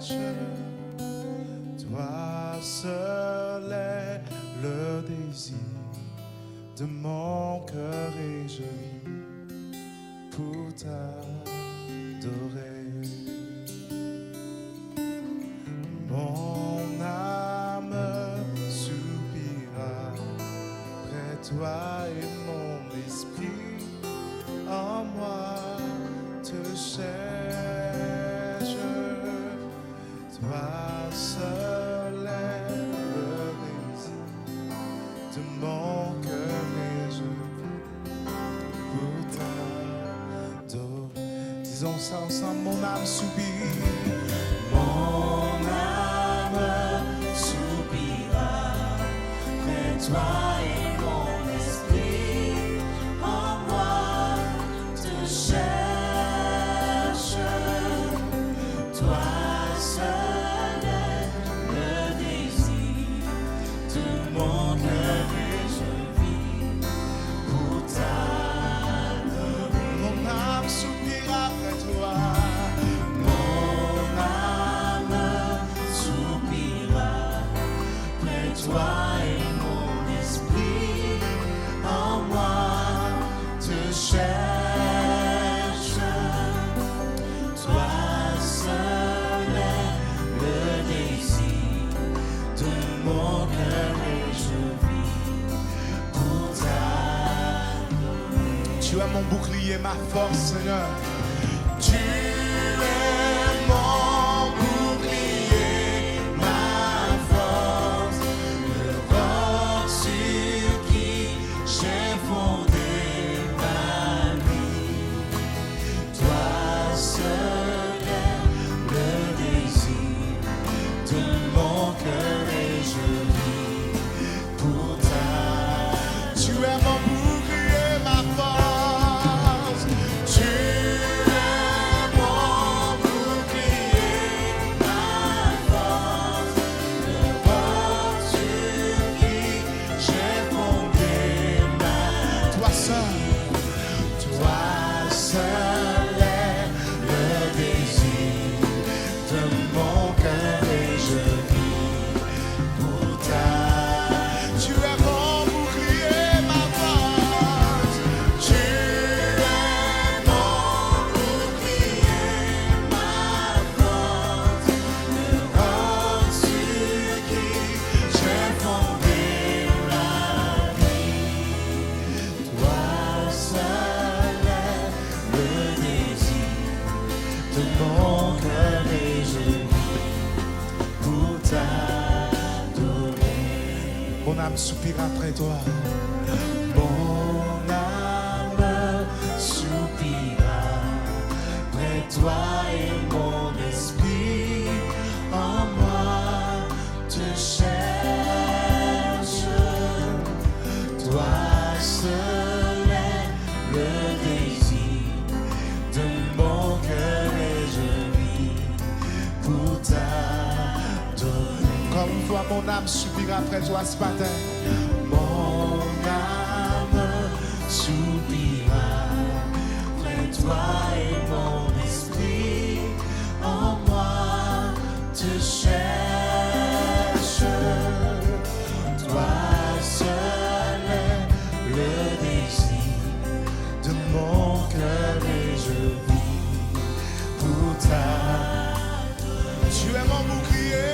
cherche, toi seul est le désir de mon cœur et je vis pour t'adorer. Mon âme soupira près toi et mon esprit en moi te cherche. Toi seul est le désir de mon cœur et je vis pour t'adorer. Disons ça ensemble, mon âme soupire. Mon âme soupira près toi et mon esprit en moi te cherche. Toi seul est le désir de mon cœur et je vis pour t'adorer. Mon âme soupira près toi. Toi et mon esprit en moi te cherche. Toi seul est le désir de mon cœur et je vis pour t'adorer. Tu es mon bouclier, ma force, Seigneur. Tu es mon mon âme soupire après toi. Mon âme soupira près toi et mon esprit en moi te cherche. Toi seul est le désir de mon cœur et je vis pour t'adorer. Comme toi, mon âme soupira après toi ce matin. Mon âme soupira près toi et mon esprit en moi te cherche. Toi seul est le désir de mon cœur et je vis pour t'adorer. Tu es mon bouclier.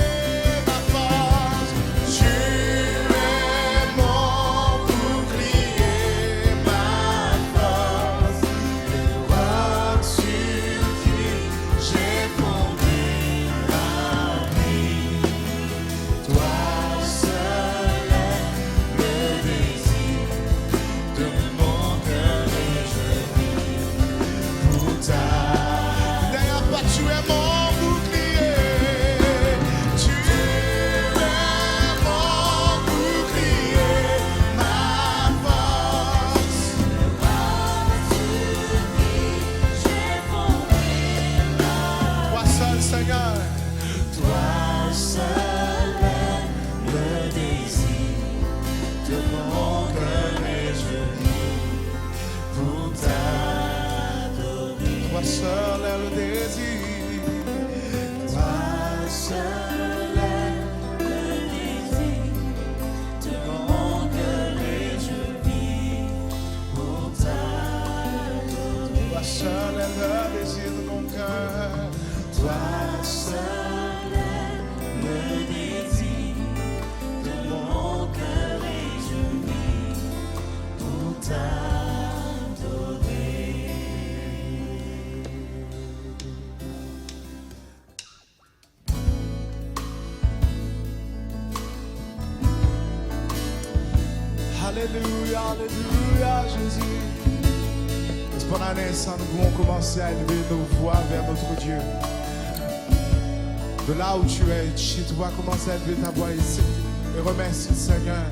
Toi seul est le désir Alléluia, Alléluia, Jésus. Pendant un instant, nous pouvons commencer à élever nos voix vers notre Dieu. De là où tu es, chez toi, commence à élever ta voix ici. Et remercie le Seigneur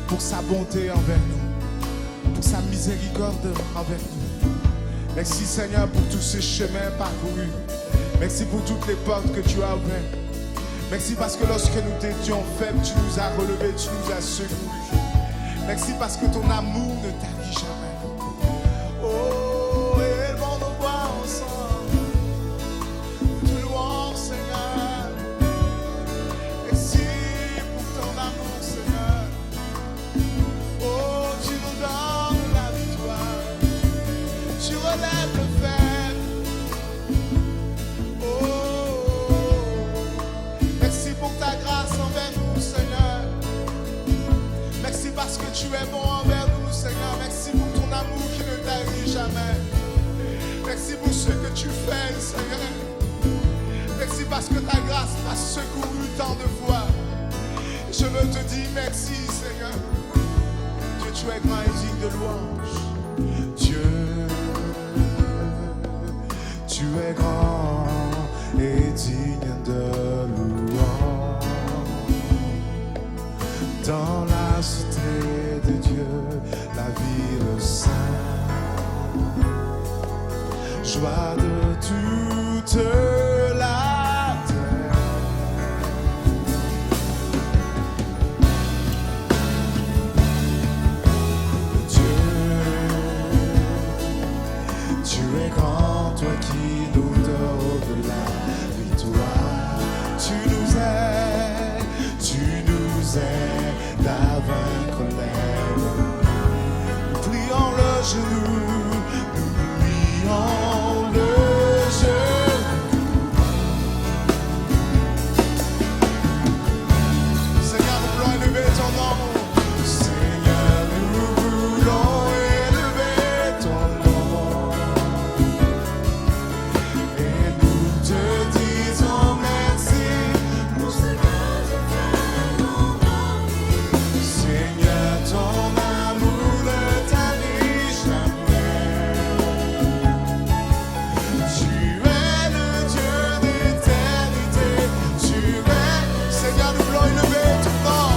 pour sa bonté envers nous, pour sa miséricorde envers nous. Merci Seigneur pour tous ces chemins parcourus. Merci pour toutes les portes que tu as ouvertes. Merci parce que lorsque nous t'étions faibles, tu nous as relevés, tu nous as secourus. Merci parce que ton amour ne tarit jamais. Oh, élevons nos voix ensemble. Te louons, Seigneur. Merci pour ton amour, Seigneur. Oh, tu nous donnes la victoire. Tu relèves le faible. Oh, merci pour ta grâce envers nous, Seigneur. Merci parce que tu es bon envers nous, Seigneur. Merci pour ton amour qui ne tarit jamais. Merci pour ce que tu fais, Seigneur. Merci parce que ta grâce m'a secouru tant de fois. Je veux te dire merci, Seigneur. Dieu, tu es grand et digne de louange. Dieu, tu es grand et digne de louange. Dans la cité de Dieu, la ville sainte, joie de toute la terre. Dieu, tu es grand, toi qui nous donnes la victoire. Tu nous aides à vaincre l'ennemi. Nous plions le genou, nous plions le genou. Seigneur, nous voulons élever ton nom. Seigneur, nous voulons élever ton nom. Et nous te disons merci pour ce que tu fais dans nos vies. Seigneur, ton amour ne tarit jamais. Tu es le Dieu d'éternité. Tu es, Seigneur, nous voulons élever ton nom.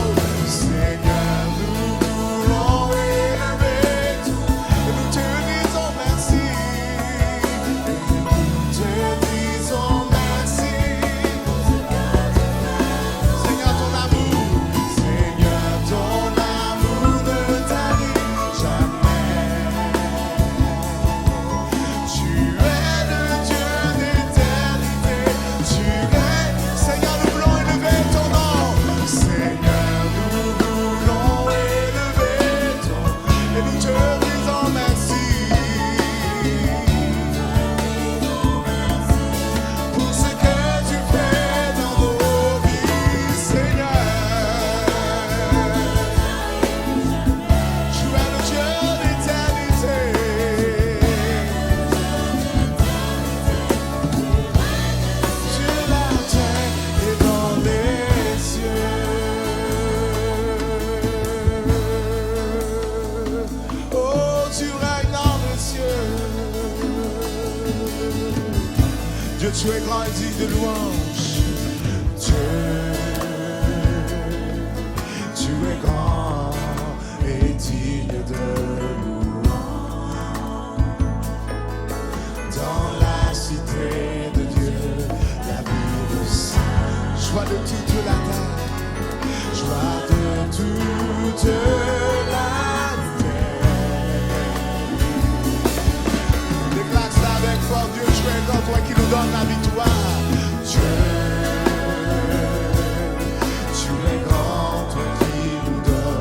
Seigneur, nous voulons élever ton nom. Et nous te disons merci. Et nous te disons merci. Seigneur, ton amour. Seigneur, ton amour ne tarit jamais. Tu es le Dieu d'éternité. Tu es, Seigneur, nous voulons élever ton nom. Seigneur, nous voulons élever ton nom. Et nous te disons merci. Pour ce que tu fais dans nos vies, Seigneur. Tu es le Dieu d'éternité. Sur la terre et dans les cieux. Oh, tu règnes dans les cieux. Dieu, tu es grand et digne de louange. Dieu, tu es grand et digne de louange. Dans la cité de Dieu, la ville sainte, joie de toute la terre, joie de toute la terre. Déclare ça avec force, Dieu, tu es grand, toi qui nous donnes la victoire. Dieu, tu es grand, toi qui nous donnes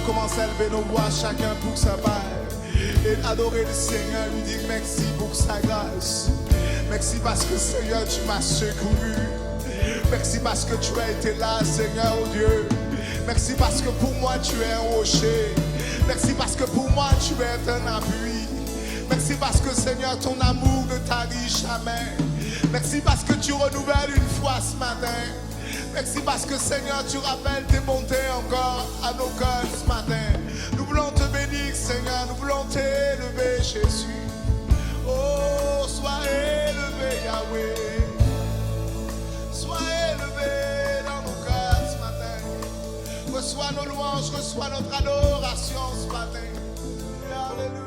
commencer à lever nos voix chacun pour sa part et adorer le Seigneur, lui dire merci pour sa grâce. Merci parce que Seigneur, tu m'as secouru. Merci parce que tu as été là, Seigneur, oh Dieu. Merci parce que pour moi tu es un rocher. Merci parce que pour moi tu es un appui. Merci parce que Seigneur, ton amour ne tarit jamais. Merci parce que tu renouvelles une fois ce matin. Merci parce que Seigneur, tu rappelles tes bontés encore à nos cœurs ce matin. Nous voulons te bénir, Seigneur, nous voulons t'élever, Jésus. Oh, sois élevé, Yahweh. Sois élevé dans nos cœurs ce matin. Reçois nos louanges, reçois notre adoration ce matin. Alléluia.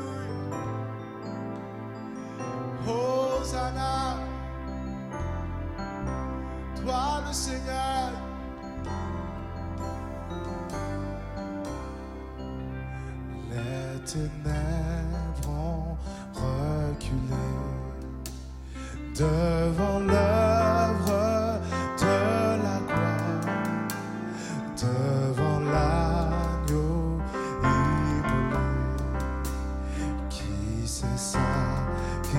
Hosanna. Toi le Seigneur. Les ténèbres ont reculé devant l'œuvre de la gloire, devant l'agneau immolé qui s'est sacrifié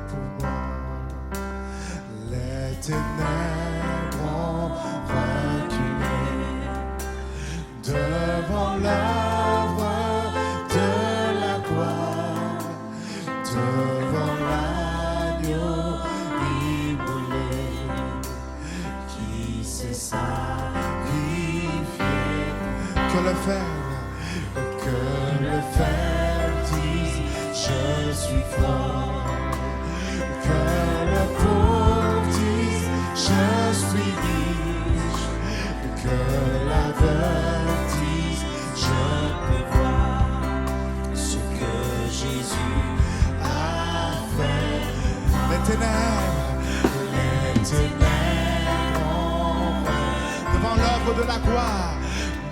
pour moi. Les ténèbres ont reculé devant l'œuvre de la gloire, devant l'agneau immolé qui s'est sacrifié. Que le faible dise je suis fort, que le pauvre dise je suis riche, que l'aveugle dise je peux voir ce que Jésus a fait. Les ténèbres devant l'œuvre de la gloire,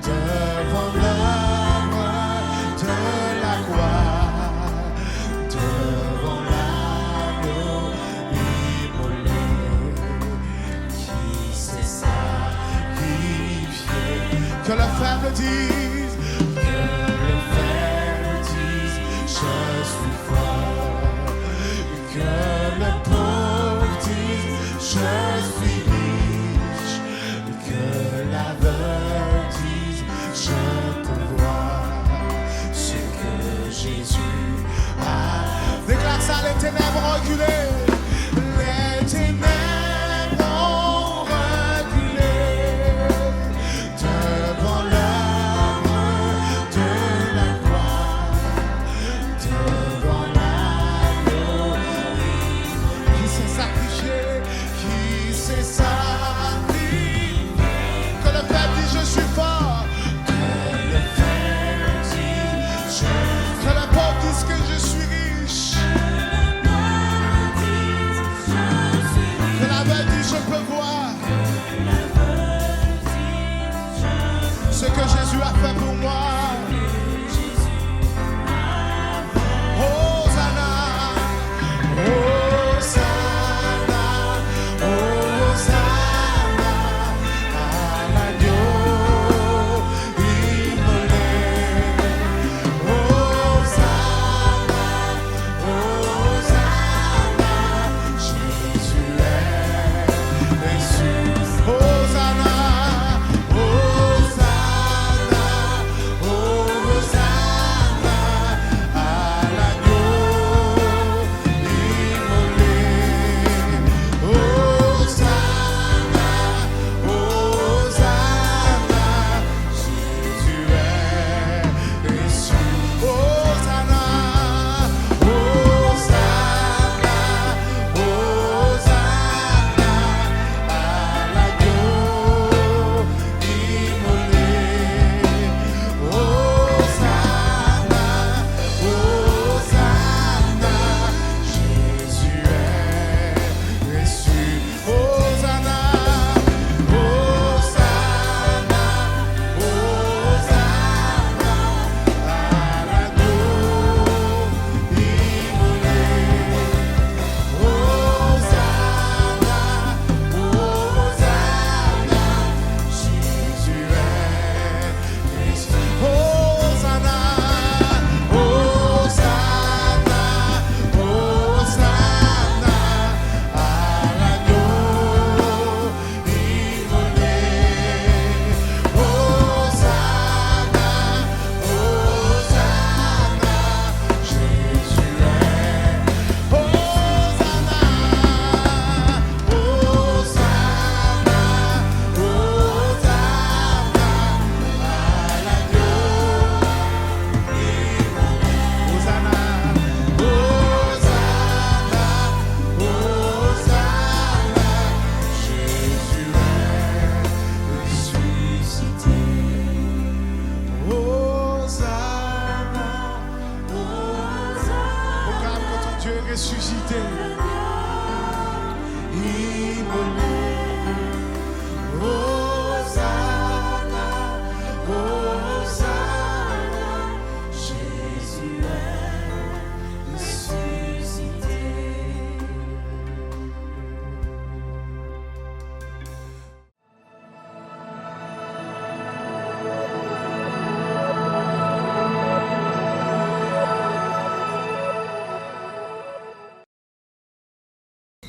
devant l'œuvre de la gloire, devant l'agneau immolé qui s'est sacrifié. Que le faible dise, je suis fort, que le pauvre dise je suis riche, que l'aveugle dise je peux voir ce que Jésus a. Déclare ça, les ténèbres ont reculé. Les ténèbres ont reculé devant l'œuvre de la gloire, devant l'agneau qui s'est sacrifié, qui s'est sacrifié. Que le faible dit je suis fort, que le faible dit que le pauvre dise que je suis riche,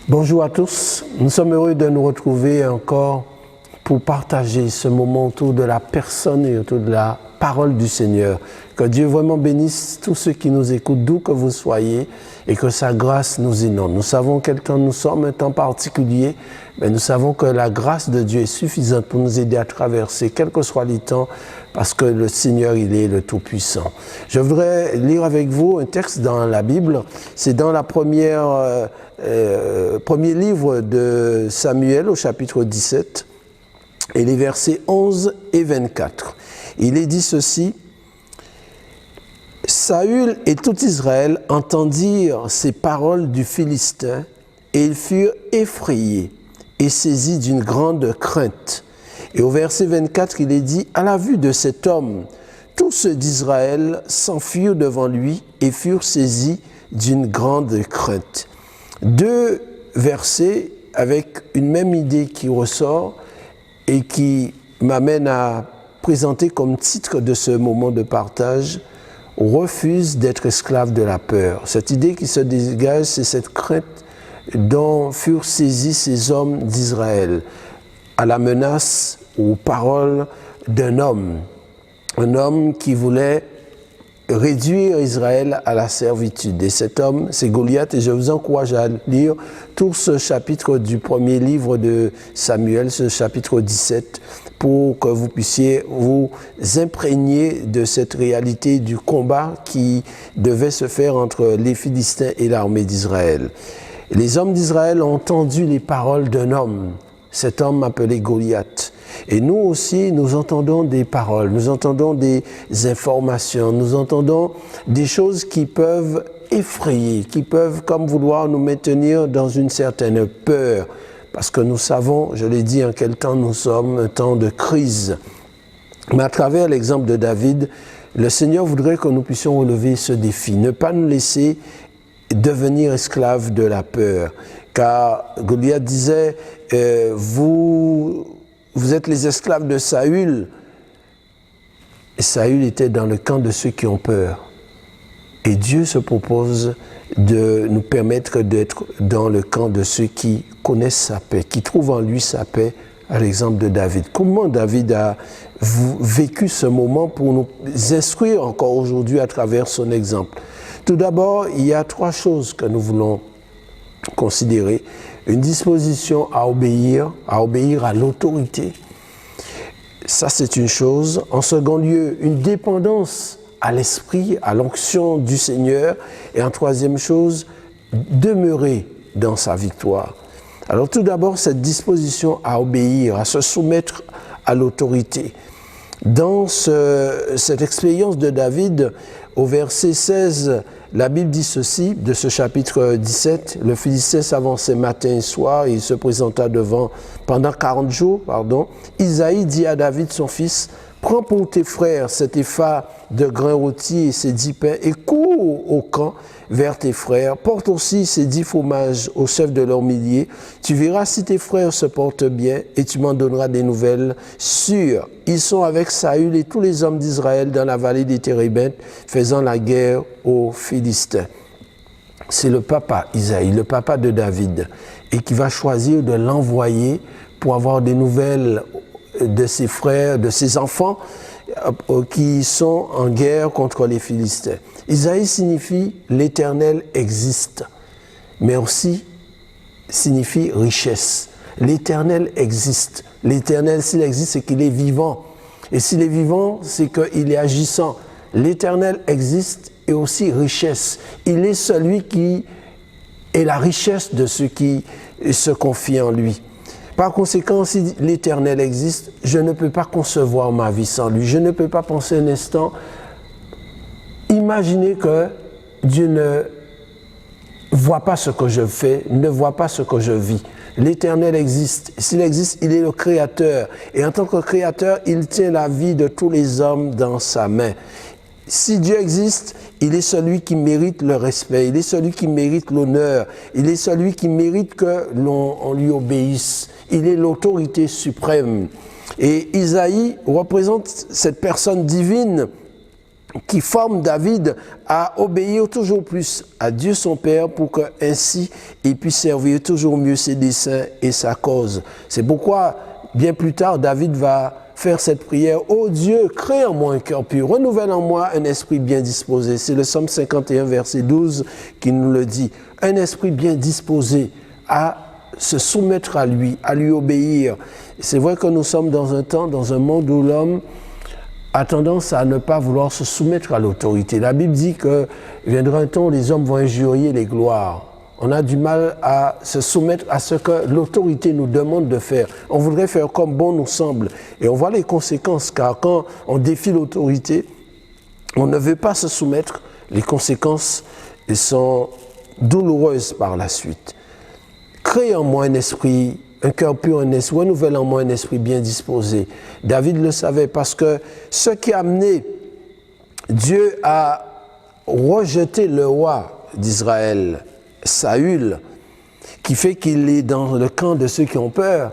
Bonjour à tous, nous sommes heureux de nous retrouver encore pour partager ce moment autour de la personne et autour de la parole du Seigneur. Que Dieu vraiment bénisse tous ceux qui nous écoutent, d'où que vous soyez, et que sa grâce nous inonde. Nous savons quel temps nous sommes, un temps particulier, mais nous savons que la grâce de Dieu est suffisante pour nous aider à traverser, quels que soient les temps, parce que le Seigneur, il est le Tout-Puissant. Je voudrais lire avec vous un texte dans la Bible. C'est dans la premier livre de Samuel, au chapitre 17, et les versets 11 et 24. Il est dit ceci: Saül et tout Israël entendirent ces paroles du Philistin, et ils furent effrayés et saisis d'une grande crainte. Et au verset 24, il est dit: à la vue de cet homme, tous ceux d'Israël s'enfuirent devant lui et furent saisis d'une grande crainte. Deux versets avec une même idée qui ressort et qui m'amène à présenter comme titre de ce moment de partage: refuse d'être esclave de la peur. Cette idée qui se dégage, c'est cette crainte dont furent saisis ces hommes d'Israël à la menace ou aux paroles d'un homme. Un homme qui voulait réduire Israël à la servitude. Et cet homme, c'est Goliath, et je vous encourage à lire tout ce chapitre du premier livre de Samuel, ce chapitre 17, pour que vous puissiez vous imprégner de cette réalité du combat qui devait se faire entre les Philistins et l'armée d'Israël. Les hommes d'Israël ont entendu les paroles d'un homme, cet homme appelé Goliath. Et nous aussi, nous entendons des paroles, nous entendons des informations, nous entendons des choses qui peuvent effrayer, qui peuvent comme vouloir nous maintenir dans une certaine peur. Parce que nous savons, je l'ai dit, en quel temps nous sommes, un temps de crise. Mais à travers l'exemple de David, le Seigneur voudrait que nous puissions relever ce défi, ne pas nous laisser devenir esclaves de la peur. Car Goliath disait, vous êtes les esclaves de Saül. Et Saül était dans le camp de ceux qui ont peur. Et Dieu se propose de nous permettre d'être dans le camp de ceux qui connaissent sa paix, qui trouvent en lui sa paix, à l'exemple de David. Comment David a vécu ce moment pour nous instruire encore aujourd'hui à travers son exemple? Tout d'abord, il y a trois choses que nous voulons considérer. Une disposition à obéir à l'autorité. Ça, c'est une chose. En second lieu, une dépendance à l'esprit, à l'onction du Seigneur. Et en troisième chose, demeurer dans sa victoire. Alors tout d'abord, cette disposition à obéir, à se soumettre à l'autorité. Dans cette expérience de David, au verset 16, la Bible dit ceci, de ce chapitre 17, le Philistin s'avançait matin et soir, et il se présenta pendant 40 jours. Isaïe dit à David, son fils, prends pour tes frères cet épha de grains rôtis et ces 10 pains, et cours au camp vers tes frères. Porte aussi ces 10 fromages au chef de leurs milliers. Tu verras si tes frères se portent bien, et tu m'en donneras des nouvelles sûres. Ils sont avec Saül et tous les hommes d'Israël dans la vallée des Térébintes, faisant la guerre aux Philistins. C'est le papa, Isaïe, le papa de David, et qui va choisir de l'envoyer pour avoir des nouvelles de ses frères, de ses enfants qui sont en guerre contre les Philistins. Isaïe signifie « l'Éternel existe », mais aussi signifie richesse. L'Éternel existe. L'Éternel, s'il existe, c'est qu'il est vivant. Et s'il est vivant, c'est qu'il est agissant. L'Éternel existe et aussi richesse. Il est celui qui est la richesse de ceux qui se confient en lui. Par conséquent, si l'Éternel existe, je ne peux pas concevoir ma vie sans lui. Je ne peux pas penser un instant, imaginer que Dieu ne voit pas ce que je fais, ne voit pas ce que je vis. L'Éternel existe. S'il existe, il est le Créateur. Et en tant que Créateur, il tient la vie de tous les hommes dans sa main. Si Dieu existe, il est celui qui mérite le respect, il est celui qui mérite l'honneur, il est celui qui mérite que l'on lui obéisse. Il est l'autorité suprême. Et Isaïe représente cette personne divine qui forme David à obéir toujours plus à Dieu son Père pour qu'ainsi il puisse servir toujours mieux ses desseins et sa cause. C'est pourquoi, bien plus tard, David va faire cette prière. « Ô Dieu, crée en moi un cœur pur, renouvelle en moi un esprit bien disposé. » C'est le psaume 51, verset 12 qui nous le dit. Un esprit bien disposé à se soumettre à lui obéir. C'est vrai que nous sommes dans un temps, dans un monde où l'homme a tendance à ne pas vouloir se soumettre à l'autorité. La Bible dit que viendra un temps où les hommes vont injurier les gloires. On a du mal à se soumettre à ce que l'autorité nous demande de faire. On voudrait faire comme bon nous semble. Et on voit les conséquences, car quand on défie l'autorité, on ne veut pas se soumettre, les conséquences sont douloureuses par la suite. Crée en moi un esprit, un cœur pur, un esprit, renouvelle en moi un esprit bien disposé. David le savait parce que ce qui a amené Dieu à rejeter le roi d'Israël, Saül, qui fait qu'il est dans le camp de ceux qui ont peur,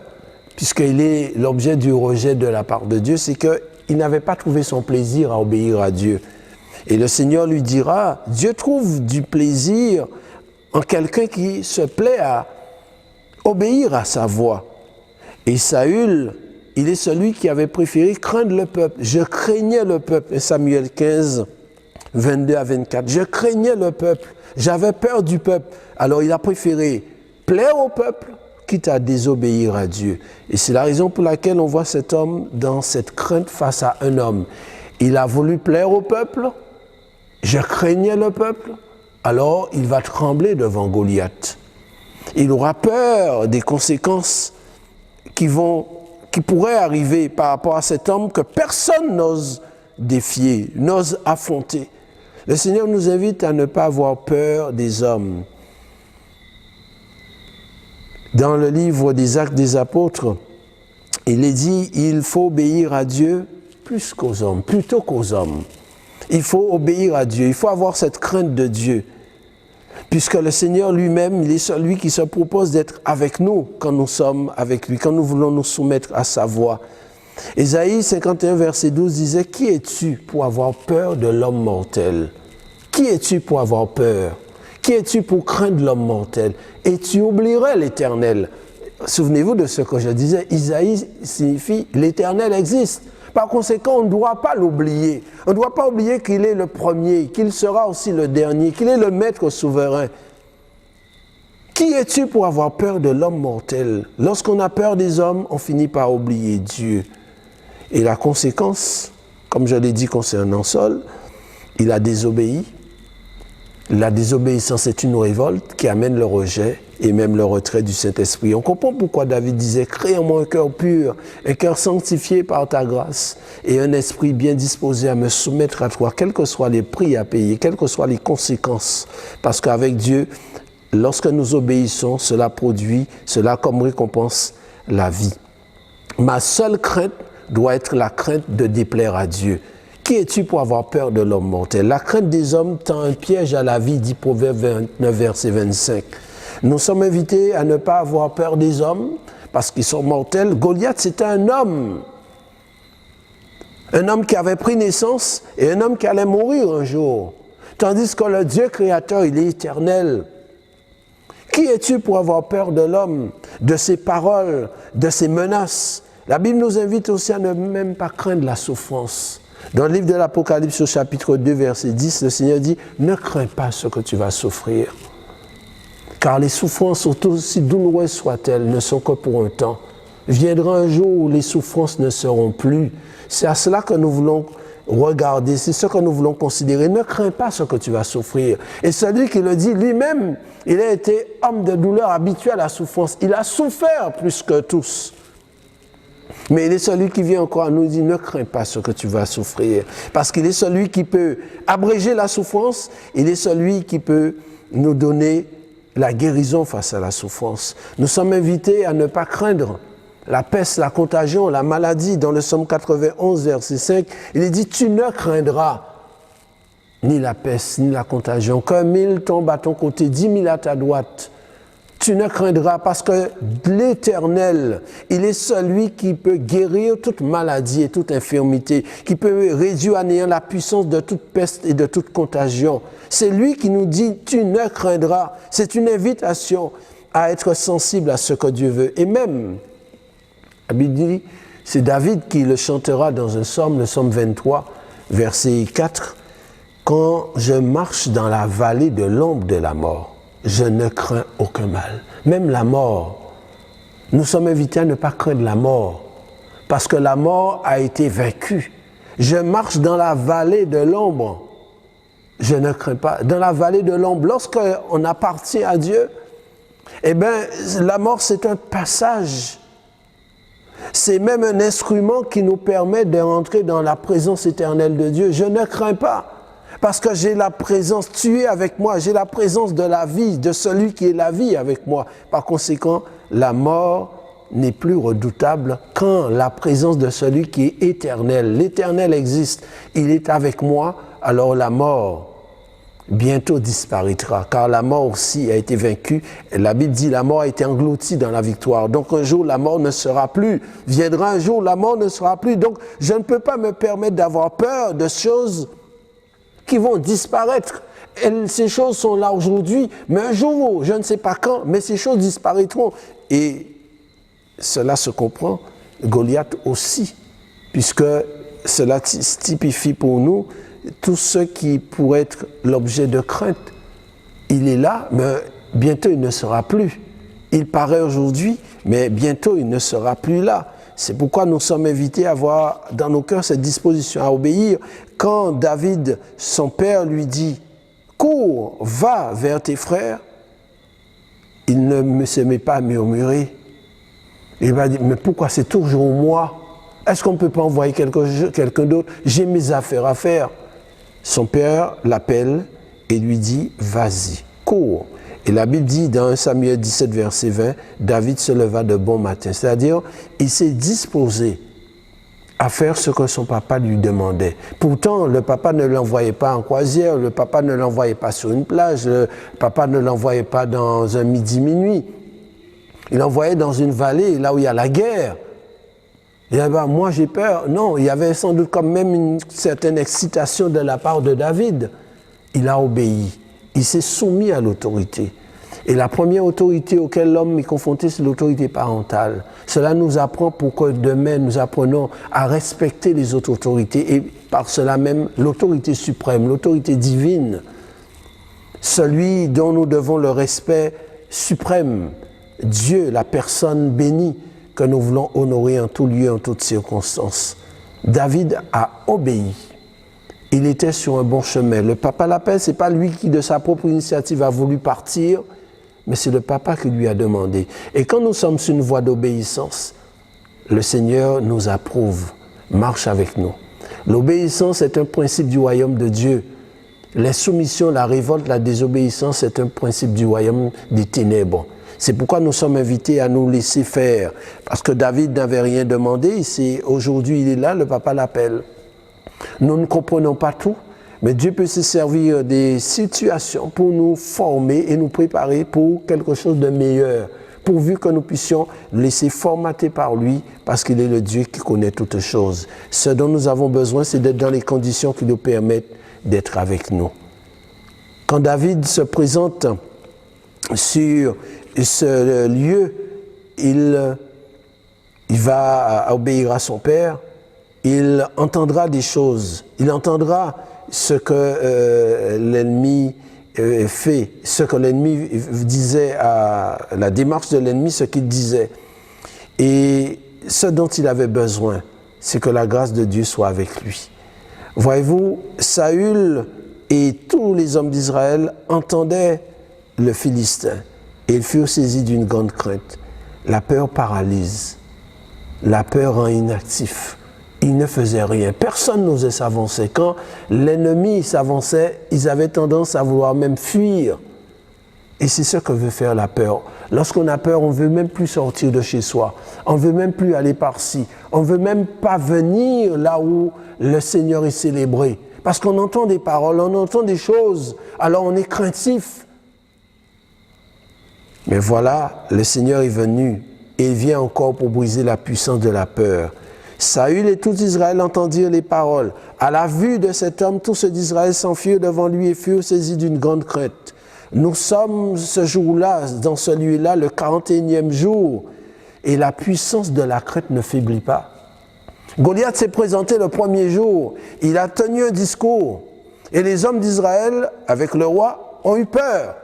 puisqu'il est l'objet du rejet de la part de Dieu, c'est qu'il n'avait pas trouvé son plaisir à obéir à Dieu. Et le Seigneur lui dira, Dieu trouve du plaisir en quelqu'un qui se plaît à obéir à sa voix. Et Saül, il est celui qui avait préféré craindre le peuple. Je craignais le peuple. Samuel 15, 22 à 24. Je craignais le peuple. J'avais peur du peuple. Alors il a préféré plaire au peuple, quitte à désobéir à Dieu. Et c'est la raison pour laquelle on voit cet homme dans cette crainte face à un homme. Il a voulu plaire au peuple. Je craignais le peuple. Alors il va trembler devant Goliath. Il aura peur des conséquences qui pourraient arriver par rapport à cet homme que personne n'ose défier, n'ose affronter. Le Seigneur nous invite à ne pas avoir peur des hommes. Dans le livre des Actes des Apôtres, il est dit, il faut obéir à Dieu plus qu'aux hommes, plutôt qu'aux hommes. Il faut obéir à Dieu, il faut avoir cette crainte de Dieu. Puisque le Seigneur lui-même, il est celui qui se propose d'être avec nous quand nous sommes avec lui, quand nous voulons nous soumettre à sa voix. Ésaïe 51, verset 12 disait, « Qui es-tu pour avoir peur de l'homme mortel? Qui es-tu pour avoir peur? Qui es-tu pour craindre l'homme mortel? Et tu oublierais l'Éternel. » Souvenez-vous de ce que je disais, Isaïe signifie « l'Éternel existe ». Par conséquent, on ne doit pas l'oublier. On ne doit pas oublier qu'il est le premier, qu'il sera aussi le dernier, qu'il est le maître souverain. Qui es-tu pour avoir peur de l'homme mortel? Lorsqu'on a peur des hommes, on finit par oublier Dieu. Et la conséquence, comme je l'ai dit concernant Saul, il a désobéi. La désobéissance est une révolte qui amène le rejet et même le retrait du Saint-Esprit. On comprend pourquoi David disait « Crée en moi un cœur pur, un cœur sanctifié par ta grâce et un esprit bien disposé à me soumettre à toi, quels que soient les prix à payer, quelles que soient les conséquences. » Parce qu'avec Dieu, lorsque nous obéissons, cela produit, cela comme récompense, la vie. Ma seule crainte doit être la crainte de déplaire à Dieu. Qui es-tu pour avoir peur de l'homme mortel? La crainte des hommes tend un piège à la vie, dit Proverbe 29, verset 25. Nous sommes invités à ne pas avoir peur des hommes parce qu'ils sont mortels. Goliath, c'était un homme qui avait pris naissance et un homme qui allait mourir un jour. Tandis que le Dieu créateur, il est éternel. Qui es-tu pour avoir peur de l'homme, de ses paroles, de ses menaces? La Bible nous invite aussi à ne même pas craindre la souffrance. Dans le livre de l'Apocalypse, au chapitre 2, verset 10, le Seigneur dit « Ne crains pas ce que tu vas souffrir, car les souffrances, aussi douloureuses soient-elles, ne sont que pour un temps. Viendra un jour où les souffrances ne seront plus. » C'est à cela que nous voulons regarder, c'est ce que nous voulons considérer. Ne crains pas ce que tu vas souffrir. Et celui qui le dit lui-même, il a été homme de douleur, habitué à la souffrance. Il a souffert plus que tous. Mais il est celui qui vient encore à nous dire, ne crains pas ce que tu vas souffrir. Parce qu'il est celui qui peut abréger la souffrance, il est celui qui peut nous donner la guérison face à la souffrance. Nous sommes invités à ne pas craindre la peste, la contagion, la maladie. Dans le psaume 91, verset 5, il est dit « Tu ne craindras ni la peste, ni la contagion, qu'un 1000 tombe à ton côté, 10 000 à ta droite. Tu ne craindras parce que l'Éternel, il est celui qui peut guérir toute maladie et toute infirmité, qui peut réduire à néant la puissance de toute peste et de toute contagion. C'est lui qui nous dit « Tu ne craindras ». C'est une invitation à être sensible à ce que Dieu veut. Et même, la Bible dit, c'est David qui le chantera dans un psaume, le psaume 23, verset 4, « Quand je marche dans la vallée de l'ombre de la mort, je ne crains aucun mal. » Même la mort. Nous sommes invités à ne pas craindre la mort, parce que la mort a été vaincue. Je marche dans la vallée de l'ombre, je ne crains pas. Dans la vallée de l'ombre, lorsqu'on appartient à Dieu, eh bien, la mort, c'est un passage. C'est même un instrument qui nous permet de rentrer dans la présence éternelle de Dieu. Je ne crains pas. Parce que j'ai la présence, tu es avec moi, j'ai la présence de la vie, de celui qui est la vie avec moi. Par conséquent, la mort n'est plus redoutable quand la présence de celui qui est éternel. L'éternel existe, il est avec moi, alors la mort bientôt disparaîtra, car la mort aussi a été vaincue. La Bible dit la mort a été engloutie dans la victoire. Donc un jour, la mort ne sera plus. Viendra un jour, la mort ne sera plus. Donc je ne peux pas me permettre d'avoir peur de choses qui vont disparaître. Et ces choses sont là aujourd'hui, mais un jour, je ne sais pas quand, mais ces choses disparaîtront. Et cela se comprend, Goliath aussi, puisque cela typifie pour nous tout ce qui pourrait être l'objet de crainte. Il est là, mais bientôt il ne sera plus. Il paraît aujourd'hui, mais bientôt il ne sera plus là. C'est pourquoi nous sommes invités à avoir dans nos cœurs cette disposition à obéir. Quand David, son père, lui dit « Cours, va vers tes frères », il ne se met pas à murmurer. Il va dire « Mais pourquoi c'est toujours moi? Est-ce qu'on ne peut pas envoyer quelqu'un d'autre? J'ai mes affaires à faire. » Son père l'appelle et lui dit « Vas-y, cours ». Et la Bible dit dans 1 Samuel 17, verset 20, David se leva de bon matin. C'est-à-dire, il s'est disposé à faire ce que son papa lui demandait. Pourtant, le papa ne l'envoyait pas en croisière, le papa ne l'envoyait pas sur une plage, le papa ne l'envoyait pas dans un midi-minuit. Il l'envoyait dans une vallée, là où il y a la guerre. Il dit, bah, moi j'ai peur. Non, il y avait sans doute quand même une certaine excitation de la part de David. Il a obéi. Il s'est soumis à l'autorité. Et la première autorité auquel l'homme est confronté, c'est l'autorité parentale. Cela nous apprend pour que demain, nous apprenons à respecter les autres autorités et par cela même l'autorité suprême, l'autorité divine. Celui dont nous devons le respect suprême, Dieu, la personne bénie que nous voulons honorer en tout lieu, en toutes circonstances. David a obéi. Il était sur un bon chemin. Le papa l'appelle, ce n'est pas lui qui, de sa propre initiative, a voulu partir, mais c'est le papa qui lui a demandé. Et quand nous sommes sur une voie d'obéissance, le Seigneur nous approuve, marche avec nous. L'obéissance est un principe du royaume de Dieu. La soumission, la révolte, la désobéissance est un principe du royaume des ténèbres. C'est pourquoi nous sommes invités à nous laisser faire. Parce que David n'avait rien demandé, aujourd'hui il est là, le papa l'appelle. Nous ne comprenons pas tout, mais Dieu peut se servir des situations pour nous former et nous préparer pour quelque chose de meilleur, pourvu que nous puissions laisser formater par lui, parce qu'il est le Dieu qui connaît toutes choses. Ce dont nous avons besoin, c'est d'être dans les conditions qui nous permettent d'être avec nous. Quand David se présente sur ce lieu, il va obéir à son père. Il entendra des choses, il entendra ce que l'ennemi fait, ce que l'ennemi disait, à la démarche de l'ennemi, ce qu'il disait. Et ce dont il avait besoin, c'est que la grâce de Dieu soit avec lui. Voyez-vous, Saül et tous les hommes d'Israël entendaient le Philistin et ils furent saisis d'une grande crainte. La peur paralyse, la peur rend inactif. Ils ne faisaient rien. Personne n'osait s'avancer. Quand l'ennemi s'avançait, ils avaient tendance à vouloir même fuir. Et c'est ce que veut faire la peur. Lorsqu'on a peur, on ne veut même plus sortir de chez soi. On ne veut même plus aller par-ci. On ne veut même pas venir là où le Seigneur est célébré. Parce qu'on entend des paroles, on entend des choses, alors on est craintif. Mais voilà, le Seigneur est venu et il vient encore pour briser la puissance de la peur. Saül et tout Israël entendirent les paroles. À la vue de cet homme, tous ceux d'Israël s'enfuirent devant lui et furent saisis d'une grande crainte. Nous sommes ce jour-là, dans celui-là, le 41e jour, et la puissance de la crainte ne faiblit pas. Goliath s'est présenté le premier jour, il a tenu un discours, et les hommes d'Israël, avec le roi, ont eu peur.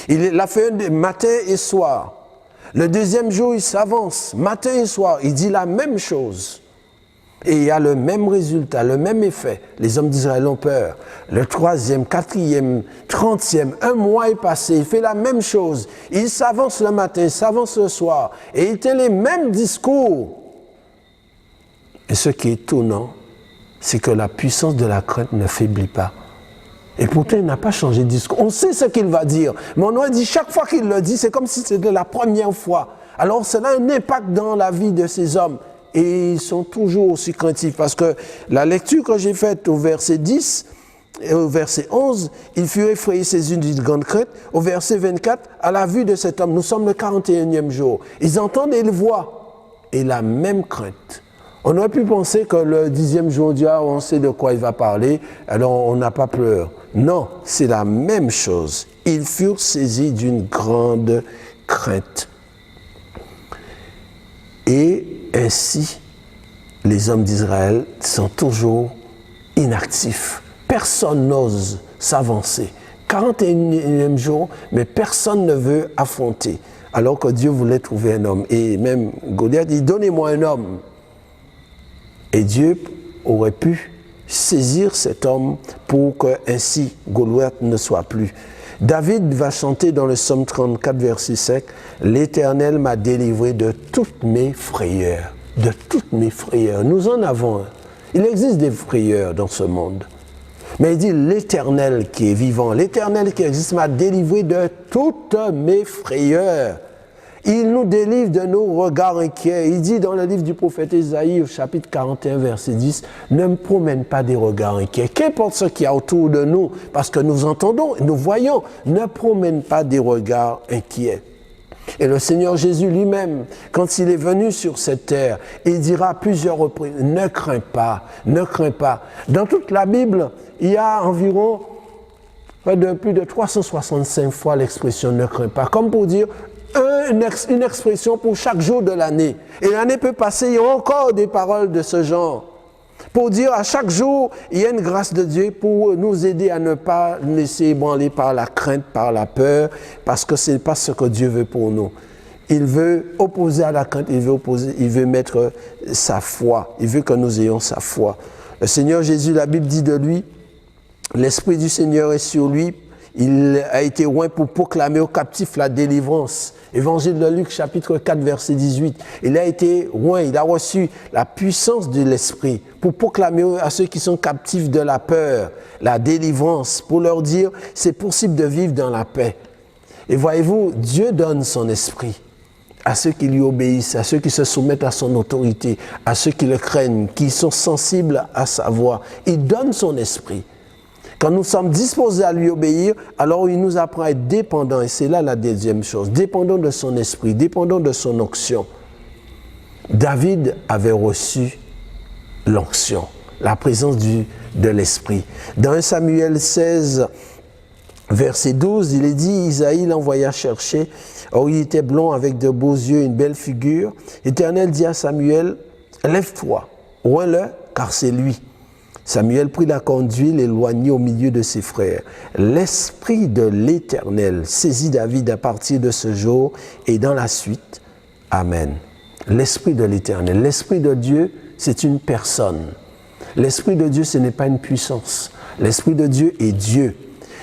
Il l'a fait matin et soir. Le deuxième jour, il s'avance, matin et soir, il dit la même chose. Et il y a le même résultat, le même effet. Les hommes d'Israël ont peur. Le troisième, quatrième, 30e, un mois est passé, il fait la même chose. Il s'avance le matin, il s'avance le soir. Et il tient les mêmes discours. Et ce qui est étonnant, c'est que la puissance de la crainte ne faiblit pas. Et pourtant, il n'a pas changé de discours. On sait ce qu'il va dire. Mais on a dit, chaque fois qu'il le dit, c'est comme si c'était la première fois. Alors, cela a un impact dans la vie de ces hommes. Et ils sont toujours aussi craintifs. Parce que la lecture que j'ai faite au verset 10 et au verset 11, ils furent effrayés, saisis d'une grande crainte. Au verset 24, à la vue de cet homme, nous sommes le 41e jour. Ils entendent et ils voient. Et la même crainte. On aurait pu penser que le 10e jour, on dit, ah, on sait de quoi il va parler, alors on n'a pas peur. Non, c'est la même chose. Ils furent saisis d'une grande crainte. Et ainsi, les hommes d'Israël sont toujours inactifs. Personne n'ose s'avancer. 41e jour, mais personne ne veut affronter. Alors que Dieu voulait trouver un homme. Et même Goliath dit, donnez-moi un homme. Et Dieu aurait pu saisir cet homme pour que ainsi Goliath ne soit plus. David va chanter dans le psaume 34, verset 5, « L'Éternel m'a délivré de toutes mes frayeurs. » De toutes mes frayeurs. Nous en avons un. Il existe des frayeurs dans ce monde. Mais il dit, l'Éternel qui est vivant, l'Éternel qui existe m'a délivré de toutes mes frayeurs. Il nous délivre de nos regards inquiets. Il dit dans le livre du prophète Ésaïe, au chapitre 41, verset 10, « Ne me promène pas des regards inquiets. Qu'importe ce qu'il y a autour de nous, parce que nous entendons, nous voyons, ne promène pas des regards inquiets. » Et le Seigneur Jésus lui-même, quand il est venu sur cette terre, il dira à plusieurs reprises, « Ne crains pas, ne crains pas. » Dans toute la Bible, il y a environ plus de 365 fois l'expression « ne crains pas », comme pour dire une expression pour chaque jour de l'année. Et l'année peut passer, il y a encore des paroles de ce genre. Pour dire à chaque jour, il y a une grâce de Dieu pour nous aider à ne pas nous laisser ébranler par la crainte, par la peur, parce que ce n'est pas ce que Dieu veut pour nous. Il veut opposer à la crainte, il veut mettre sa foi, il veut que nous ayons sa foi. Le Seigneur Jésus, la Bible dit de lui, l'Esprit du Seigneur est sur lui, il a été oint pour proclamer aux captifs la délivrance. Évangile de Luc, chapitre 4, verset 18. Il a été oint, il a reçu la puissance de l'Esprit pour proclamer à ceux qui sont captifs de la peur, la délivrance, pour leur dire c'est possible de vivre dans la paix. Et voyez-vous, Dieu donne son Esprit à ceux qui lui obéissent, à ceux qui se soumettent à son autorité, à ceux qui le craignent, qui sont sensibles à sa voix. Il donne son Esprit. Quand nous sommes disposés à lui obéir, alors il nous apprend à être dépendants. Et c'est là la deuxième chose. Dépendants de son esprit, dépendants de son onction. David avait reçu l'onction, la présence de l'esprit. Dans 1 Samuel 16, verset 12, il est dit, Isaïe l'envoya chercher. Or il était blond avec de beaux yeux, une belle figure. L'Éternel dit à Samuel, lève-toi, oins-le, car c'est lui. Samuel prit la conduite, l'éloignit au milieu de ses frères. L'Esprit de l'Éternel saisit David à partir de ce jour et dans la suite. Amen. L'Esprit de l'Éternel. L'Esprit de Dieu, c'est une personne. L'Esprit de Dieu, ce n'est pas une puissance. L'Esprit de Dieu est Dieu.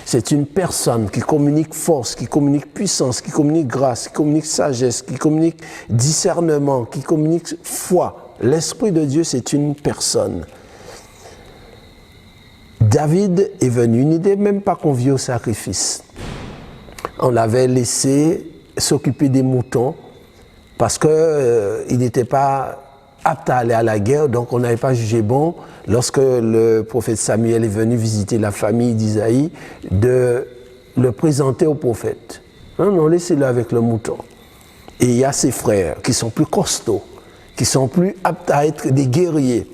C'est une personne qui communique force, qui communique puissance, qui communique grâce, qui communique sagesse, qui communique discernement, qui communique foi. L'Esprit de Dieu, c'est une personne. David est venu, il n'était même pas convié au sacrifice. On l'avait laissé s'occuper des moutons parce qu'il n'était pas apte à aller à la guerre, donc on n'avait pas jugé bon, lorsque le prophète Samuel est venu visiter la famille d'Isaïe, de le présenter au prophète. Non, laissez-le avec le mouton. Et il y a ses frères qui sont plus costauds, qui sont plus aptes à être des guerriers.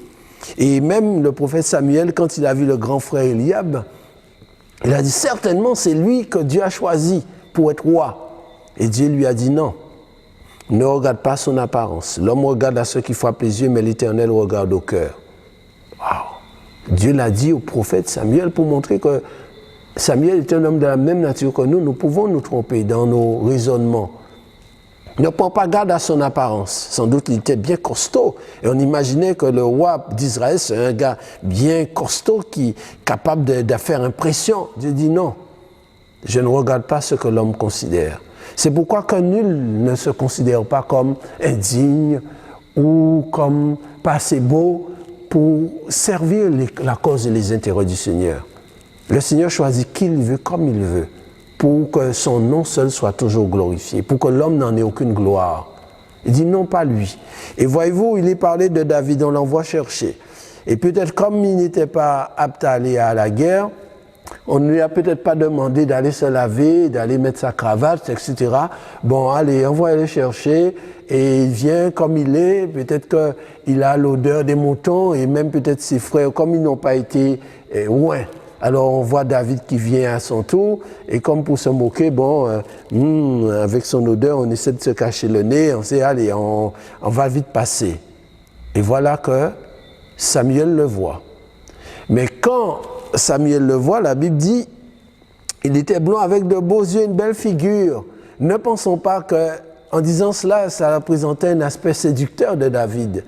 Et même le prophète Samuel, quand il a vu le grand frère Eliab, il a dit certainement c'est lui que Dieu a choisi pour être roi. Et Dieu lui a dit non, ne regarde pas son apparence. L'homme regarde à ceux qui frappent les yeux, mais l'Éternel regarde au cœur. Wow. Dieu l'a dit au prophète Samuel pour montrer que Samuel est un homme de la même nature que nous. Nous pouvons nous tromper dans nos raisonnements. Ne prends pas garde à son apparence. Sans doute il était bien costaud. Et on imaginait que le roi d'Israël, c'est un gars bien costaud qui est capable de faire impression. Dieu dit non, je ne regarde pas ce que l'homme considère. C'est pourquoi que nul ne se considère pas comme indigne ou comme pas assez beau pour servir la cause et les intérêts du Seigneur. Le Seigneur choisit qui il veut, comme il veut, pour que son nom seul soit toujours glorifié, pour que l'homme n'en ait aucune gloire. Il dit non, pas lui. Et voyez-vous, il est parlé de David, on l'envoie chercher. Et peut-être comme il n'était pas apte à aller à la guerre, on ne lui a peut-être pas demandé d'aller se laver, d'aller mettre sa cravate, etc. Bon, allez, envoyez-le chercher, et il vient comme il est, peut-être qu'il a l'odeur des moutons, et même peut-être ses frères, comme ils n'ont pas été loin. Alors on voit David qui vient à son tour, et comme pour se moquer, bon, avec son odeur, on essaie de se cacher le nez, on sait, allez, on va vite passer. Et voilà que Samuel le voit. Mais quand Samuel le voit, la Bible dit, il était blond avec de beaux yeux, une belle figure. Ne pensons pas qu'en disant cela, ça représentait un aspect séducteur de David.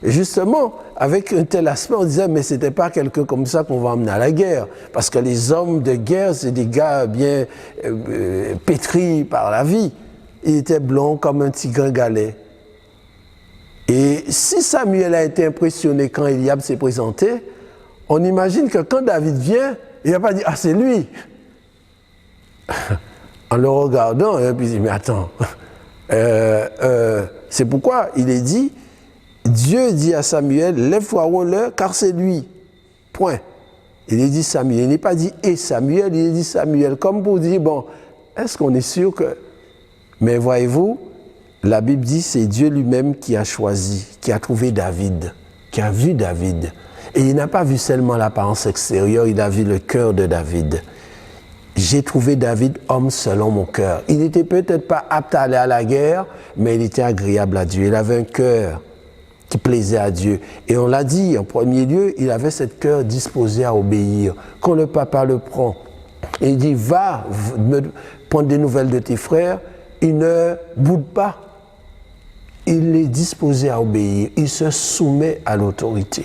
Et justement, avec un tel aspect, on disait, mais c'était pas quelqu'un comme ça qu'on va emmener à la guerre. Parce que les hommes de guerre, c'est des gars bien pétris par la vie. Il était blond comme un petit gringalet. Et si Samuel a été impressionné quand Eliab s'est présenté, on imagine que quand David vient, il n'a pas dit « Ah, c'est lui !» En le regardant, et puis il dit « Mais attends, c'est pourquoi il est dit, Dieu dit à Samuel, lève-toi, ouvre-le, car c'est lui. » Point. Il est dit Samuel, il n'est pas dit « Et Samuel », il est dit Samuel, comme pour dire « Bon, est-ce qu'on est sûr que… » Mais voyez-vous, la Bible dit c'est Dieu lui-même qui a choisi, qui a trouvé David, qui a vu David. Et il n'a pas vu seulement l'apparence extérieure, il a vu le cœur de David. J'ai trouvé David homme selon mon cœur. Il n'était peut-être pas apte à aller à la guerre, mais il était agréable à Dieu. Il avait un cœur qui plaisait à Dieu. Et on l'a dit, en premier lieu, il avait ce cœur disposé à obéir. Quand le papa le prend, et il dit, va me prendre des nouvelles de tes frères, il ne boude pas. Il est disposé à obéir. Il se soumet à l'autorité.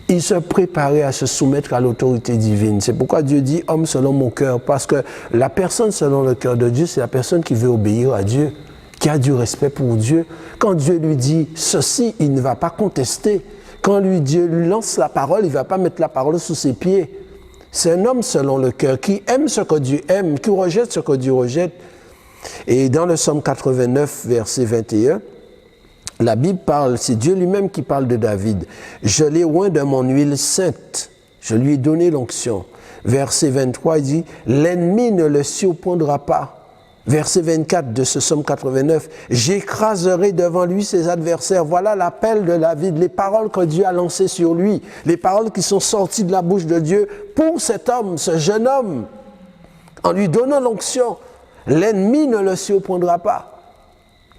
Il se préparait à se soumettre à l'autorité divine. C'est pourquoi Dieu dit « homme selon mon cœur », parce que la personne selon le cœur de Dieu, c'est la personne qui veut obéir à Dieu, qui a du respect pour Dieu. Quand Dieu lui dit ceci, il ne va pas contester. Quand Dieu lui lance la parole, il ne va pas mettre la parole sous ses pieds. C'est un homme selon le cœur, qui aime ce que Dieu aime, qui rejette ce que Dieu rejette. Et dans le psaume 89, verset 21, la Bible parle, c'est Dieu lui-même qui parle de David. « Je l'ai oint de mon huile sainte, je lui ai donné l'onction. » Verset 23, il dit « L'ennemi ne le surprendra pas. » Verset 24 de ce psaume 89, « J'écraserai devant lui ses adversaires. » Voilà l'appel de David, les paroles que Dieu a lancées sur lui, les paroles qui sont sorties de la bouche de Dieu pour cet homme, ce jeune homme, en lui donnant l'onction. L'ennemi ne le surprendra pas,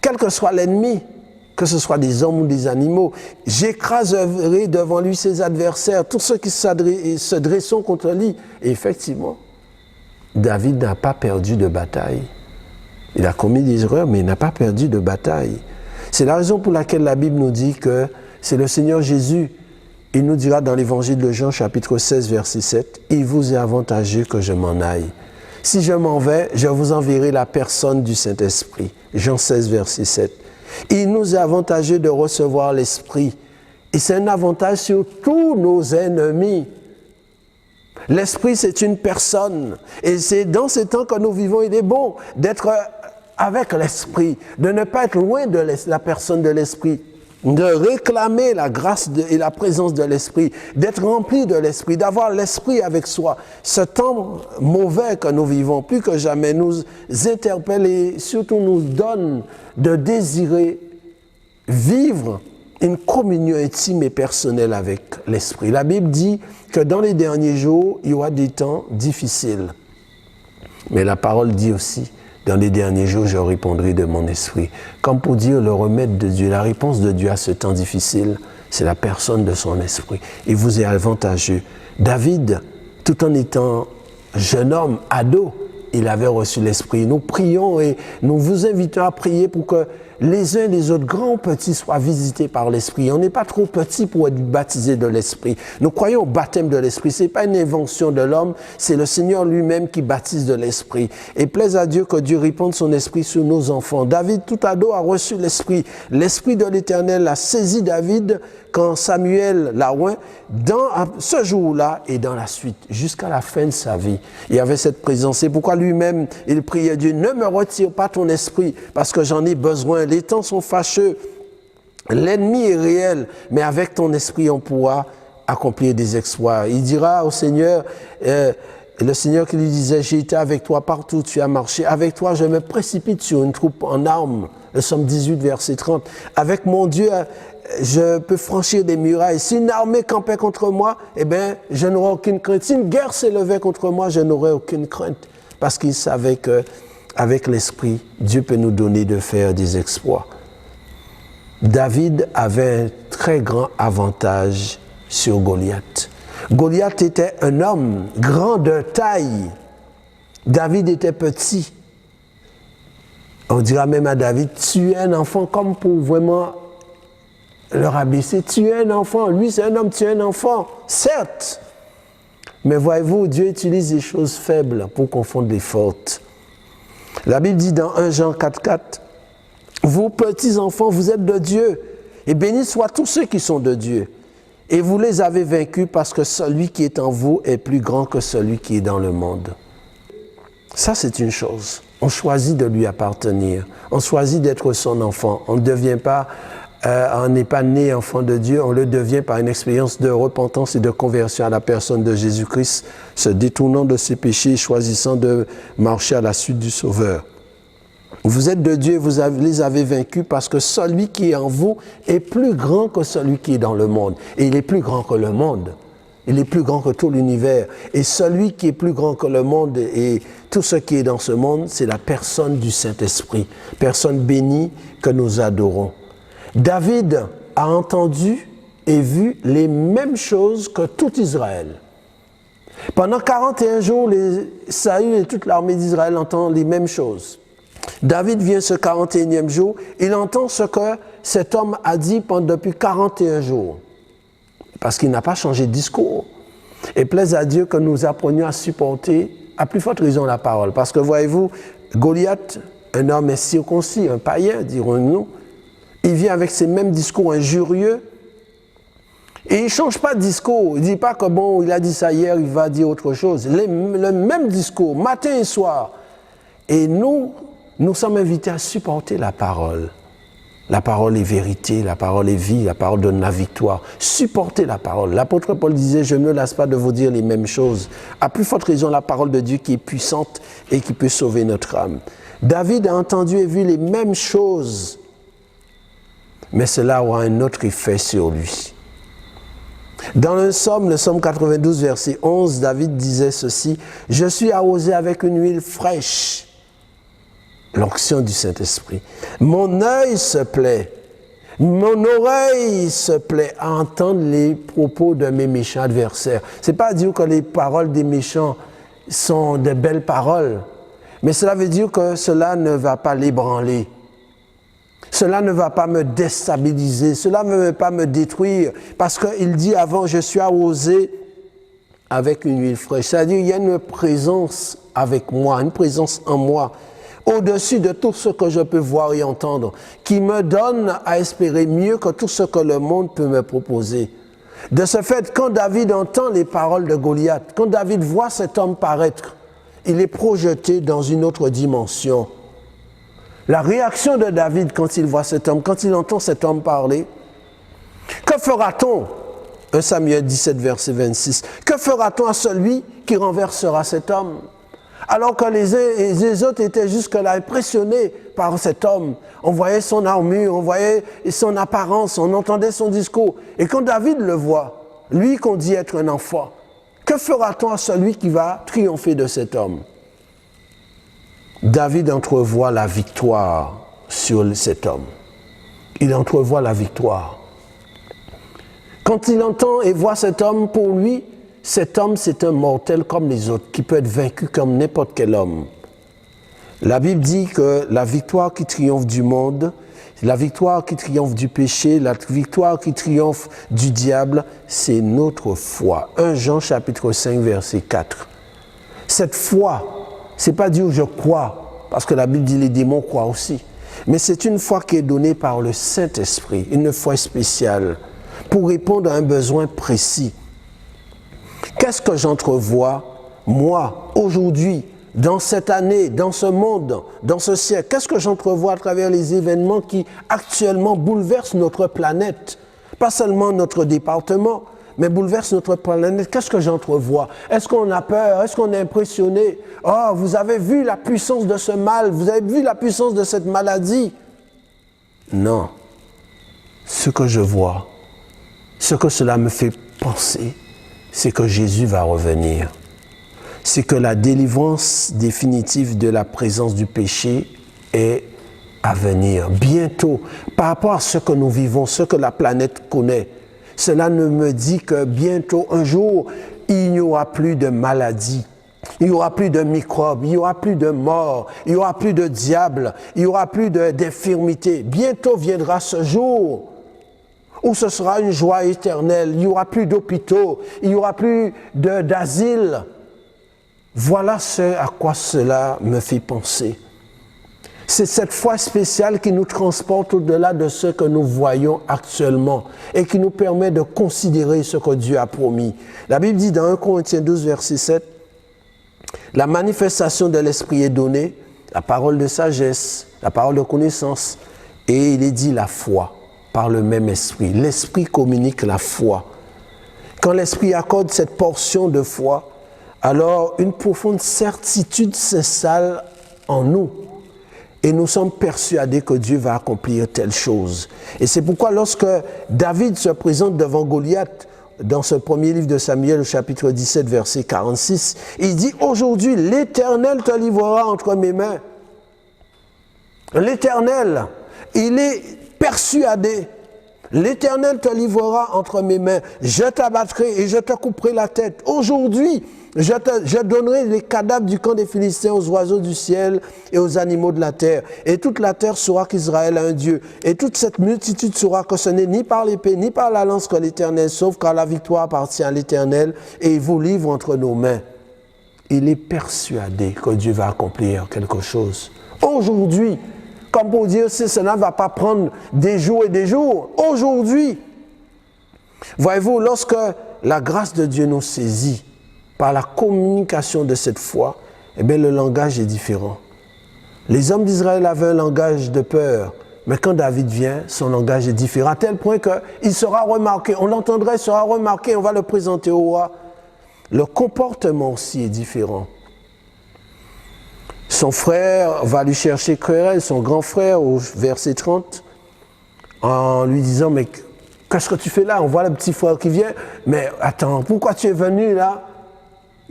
quel que soit l'ennemi. Que ce soit des hommes ou des animaux, j'écraserai devant lui ses adversaires, tous ceux qui se dresseront contre lui. Et effectivement, David n'a pas perdu de bataille. Il a commis des erreurs, mais il n'a pas perdu de bataille. C'est la raison pour laquelle la Bible nous dit que c'est le Seigneur Jésus. Il nous dira dans l'évangile de Jean, chapitre 16, verset 7, « Il vous est avantageux que je m'en aille. Si je m'en vais, je vous enverrai la personne du Saint-Esprit. » Jean 16, verset 7. Il nous est avantageux de recevoir l'Esprit. Et c'est un avantage sur tous nos ennemis. L'esprit, c'est une personne. Et c'est dans ces temps que nous vivons, il est bon d'être avec l'esprit, de ne pas être loin de la personne de l'esprit, de réclamer la grâce et la présence de l'esprit, d'être rempli de l'esprit, d'avoir l'esprit avec soi. Ce temps mauvais que nous vivons, plus que jamais, nous interpelle et surtout nous donne de désirer vivre une communion intime et personnelle avec l'esprit. La Bible dit que dans les derniers jours, il y aura des temps difficiles. Mais la parole dit aussi, dans les derniers jours, je répondrai de mon esprit. Comme pour dire le remède de Dieu, la réponse de Dieu à ce temps difficile, c'est la personne de son esprit. Il vous est avantageux. David, tout en étant jeune homme, ado, il avait reçu l'esprit. Nous prions et nous vous invitons à prier pour que les uns et les autres, grands ou petits, soient visités par l'esprit. On n'est pas trop petit pour être baptisé de l'esprit. Nous croyons au baptême de l'esprit. Ce n'est pas une invention de l'homme, c'est le Seigneur lui-même qui baptise de l'esprit. Et plaise à Dieu que Dieu répande son esprit sur nos enfants. David, tout ado, a reçu l'esprit. L'esprit de l'Éternel a saisi David quand Samuel l'a oint, dans ce jour-là et dans la suite, jusqu'à la fin de sa vie. Il y avait cette présence. C'est pourquoi lui-même, il priait Dieu, ne me retire pas ton esprit, parce que j'en ai besoin. Les temps sont fâcheux, l'ennemi est réel, mais avec ton esprit, on pourra accomplir des exploits. Il dira au Seigneur, le Seigneur qui lui disait, j'ai été avec toi partout où tu as marché, avec toi je me précipite sur une troupe en armes. Le Psaume 18, verset 30. Avec mon Dieu, je peux franchir des murailles. Si une armée campait contre moi, eh bien, je n'aurais aucune crainte. Si une guerre s'élevait contre moi, je n'aurais aucune crainte. Parce qu'il savait qu'avec l'esprit, Dieu peut nous donner de faire des exploits. David avait un très grand avantage sur Goliath. Goliath était un homme grand de taille. David était petit. On dira même à David, tu es un enfant, comme pour vraiment le rabaisser. Tu es un enfant, lui c'est un homme, tu es un enfant, certes. Mais voyez-vous, Dieu utilise des choses faibles pour confondre les fortes. La Bible dit dans 1 Jean 4,4, vous petits enfants, vous êtes de Dieu, et bénis soient tous ceux qui sont de Dieu. Et vous les avez vaincus parce que celui qui est en vous est plus grand que celui qui est dans le monde. Ça, c'est une chose. On choisit de lui appartenir. On choisit d'être son enfant. On ne devient pas, on n'est pas né enfant de Dieu, on le devient par une expérience de repentance et de conversion à la personne de Jésus-Christ, se détournant de ses péchés et choisissant de marcher à la suite du Sauveur. Vous êtes de Dieu, vous les avez vaincus parce que celui qui est en vous est plus grand que celui qui est dans le monde. Et il est plus grand que le monde. Il est plus grand que tout l'univers. Et celui qui est plus grand que le monde et tout ce qui est dans ce monde, c'est la personne du Saint-Esprit. Personne bénie que nous adorons. David a entendu et vu les mêmes choses que tout Israël. Pendant 41 jours, Saül et toute l'armée d'Israël entendent les mêmes choses. David vient ce 41e jour, il entend ce que cet homme a dit depuis 41 jours. Parce qu'il n'a pas changé de discours. Et plaise à Dieu que nous apprenions à supporter, à plus forte raison, la parole. Parce que voyez-vous, Goliath, un homme incirconcis, un païen, dirons-nous, il vient avec ses mêmes discours injurieux. Et il ne change pas de discours. Il ne dit pas que bon, il a dit ça hier, il va dire autre chose. Le même discours, matin et soir. Et nous sommes invités à supporter la parole. La parole est vérité, la parole est vie, la parole donne la victoire. Supportez la parole. L'apôtre Paul disait, je ne me lasse pas de vous dire les mêmes choses. À plus forte raison, la parole de Dieu qui est puissante et qui peut sauver notre âme. David a entendu et vu les mêmes choses, mais cela aura un autre effet sur lui. Dans le psaume 92, verset 11, David disait ceci, « Je suis arrosé avec une huile fraîche. » L'onction du Saint-Esprit. Mon œil se plaît, mon oreille se plaît à entendre les propos de mes méchants adversaires. Ce n'est pas dire que les paroles des méchants sont de belles paroles, mais cela veut dire que cela ne va pas l'ébranler. Cela ne va pas me déstabiliser, cela ne va pas me détruire, parce qu'il dit avant, je suis arrosé avec une huile fraîche. C'est-à-dire, il y a une présence avec moi, une présence en moi, au-dessus de tout ce que je peux voir et entendre, qui me donne à espérer mieux que tout ce que le monde peut me proposer. De ce fait, quand David entend les paroles de Goliath, quand David voit cet homme paraître, il est projeté dans une autre dimension. La réaction de David quand il voit cet homme, quand il entend cet homme parler, que fera-t-on? 1 Samuel 17, verset 26. Que fera-t-on à celui qui renversera cet homme? Alors que les autres étaient jusque-là impressionnés par cet homme. On voyait son armure, on voyait son apparence, on entendait son discours. Et quand David le voit, lui qu'on dit être un enfant, que fera-t-on à celui qui va triompher de cet homme? David entrevoit la victoire sur cet homme. Il entrevoit la victoire. Quand il entend et voit cet homme, pour lui, cet homme, c'est un mortel comme les autres, qui peut être vaincu comme n'importe quel homme. La Bible dit que la victoire qui triomphe du monde, la victoire qui triomphe du péché, la victoire qui triomphe du diable, c'est notre foi. 1 Jean chapitre 5, verset 4. Cette foi, c'est pas dire je crois, parce que la Bible dit les démons croient aussi. Mais c'est une foi qui est donnée par le Saint-Esprit, une foi spéciale, pour répondre à un besoin précis. Qu'est-ce que j'entrevois, moi, aujourd'hui, dans cette année, dans ce monde, dans ce siècle? Qu'est-ce que j'entrevois à travers les événements qui actuellement bouleversent notre planète? Pas seulement notre département, mais bouleversent notre planète. Qu'est-ce que j'entrevois? Est-ce qu'on a peur? Est-ce qu'on est impressionné? Oh, vous avez vu la puissance de ce mal? Vous avez vu la puissance de cette maladie? Non. Ce que je vois, ce que cela me fait penser, c'est que Jésus va revenir. C'est que la délivrance définitive de la présence du péché est à venir. Bientôt, par rapport à ce que nous vivons, ce que la planète connaît, cela ne me dit que bientôt, un jour, il n'y aura plus de maladies, il n'y aura plus de microbes, il n'y aura plus de morts, il n'y aura plus de diable, il n'y aura plus d'infirmité. Bientôt viendra ce jour où ce sera une joie éternelle, il n'y aura plus d'hôpitaux, il n'y aura plus d'asile. Voilà ce à quoi cela me fait penser. C'est cette foi spéciale qui nous transporte au-delà de ce que nous voyons actuellement et qui nous permet de considérer ce que Dieu a promis. La Bible dit dans 1 Corinthiens 12, verset 7, « La manifestation de l'Esprit est donnée, la parole de sagesse, la parole de connaissance, et il est dit la foi. » Par le même esprit. L'esprit communique la foi. Quand l'esprit accorde cette portion de foi, alors une profonde certitude s'installe en nous. Et nous sommes persuadés que Dieu va accomplir telle chose. Et c'est pourquoi lorsque David se présente devant Goliath, dans ce premier livre de Samuel, au chapitre 17, verset 46, il dit « Aujourd'hui, l'Éternel te livrera entre mes mains. » L'Éternel, il est persuadé, l'Éternel te livrera entre mes mains, je t'abattrai et je te couperai la tête. Aujourd'hui, je donnerai les cadavres du camp des Philistins aux oiseaux du ciel et aux animaux de la terre. Et toute la terre saura qu'Israël a un Dieu. Et toute cette multitude saura que ce n'est ni par l'épée, ni par la lance que l'Éternel sauve, car la victoire appartient à l'Éternel et il vous livre entre nos mains. Il est persuadé que Dieu va accomplir quelque chose. Aujourd'hui, comme pour dire, si cela ne va pas prendre des jours et des jours, aujourd'hui, voyez-vous, lorsque la grâce de Dieu nous saisit par la communication de cette foi, eh bien, le langage est différent. Les hommes d'Israël avaient un langage de peur, mais quand David vient, son langage est différent, à tel point qu'il sera remarqué, on l'entendrait, il sera remarqué, on va le présenter au roi. Le comportement aussi est différent. Son frère va lui chercher querelle, son grand frère, au verset 30, en lui disant « Mais qu'est-ce que tu fais là? On voit le petit frère qui vient. Mais attends, pourquoi tu es venu là? »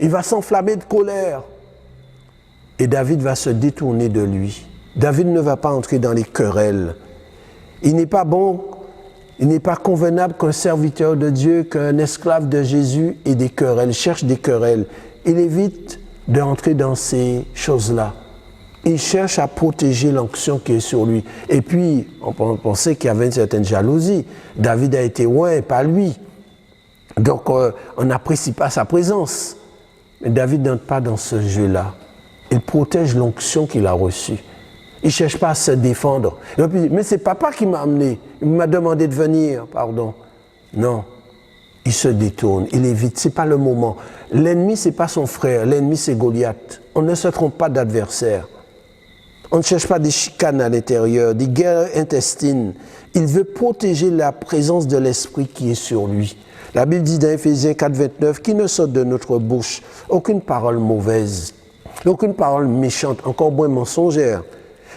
Il va s'enflammer de colère. Et David va se détourner de lui. David ne va pas entrer dans les querelles. Il n'est pas bon, il n'est pas convenable qu'un serviteur de Dieu, qu'un esclave de Jésus ait des querelles, cherche des querelles. Il évite d'entrer dans ces choses-là. Il cherche à protéger l'onction qui est sur lui. Et puis, on pensait qu'il y avait une certaine jalousie. David a été loin, pas lui. Donc, on n'apprécie pas sa présence. Mais David n'entre pas dans ce jeu-là. Il protège l'onction qu'il a reçue. Il ne cherche pas à se défendre. Mais c'est papa qui m'a amené. Il m'a demandé de venir, pardon. Non. il se détourne, il évite. Ce n'est pas le moment. L'ennemi, ce n'est pas son frère. L'ennemi, c'est Goliath. On ne se trompe pas d'adversaire. On ne cherche pas des chicanes à l'intérieur, des guerres intestines. Il veut protéger la présence de l'esprit qui est sur lui. La Bible dit dans Éphésiens 4, 29, « Qui ne sorte de notre bouche aucune parole mauvaise, aucune parole méchante, encore moins mensongère.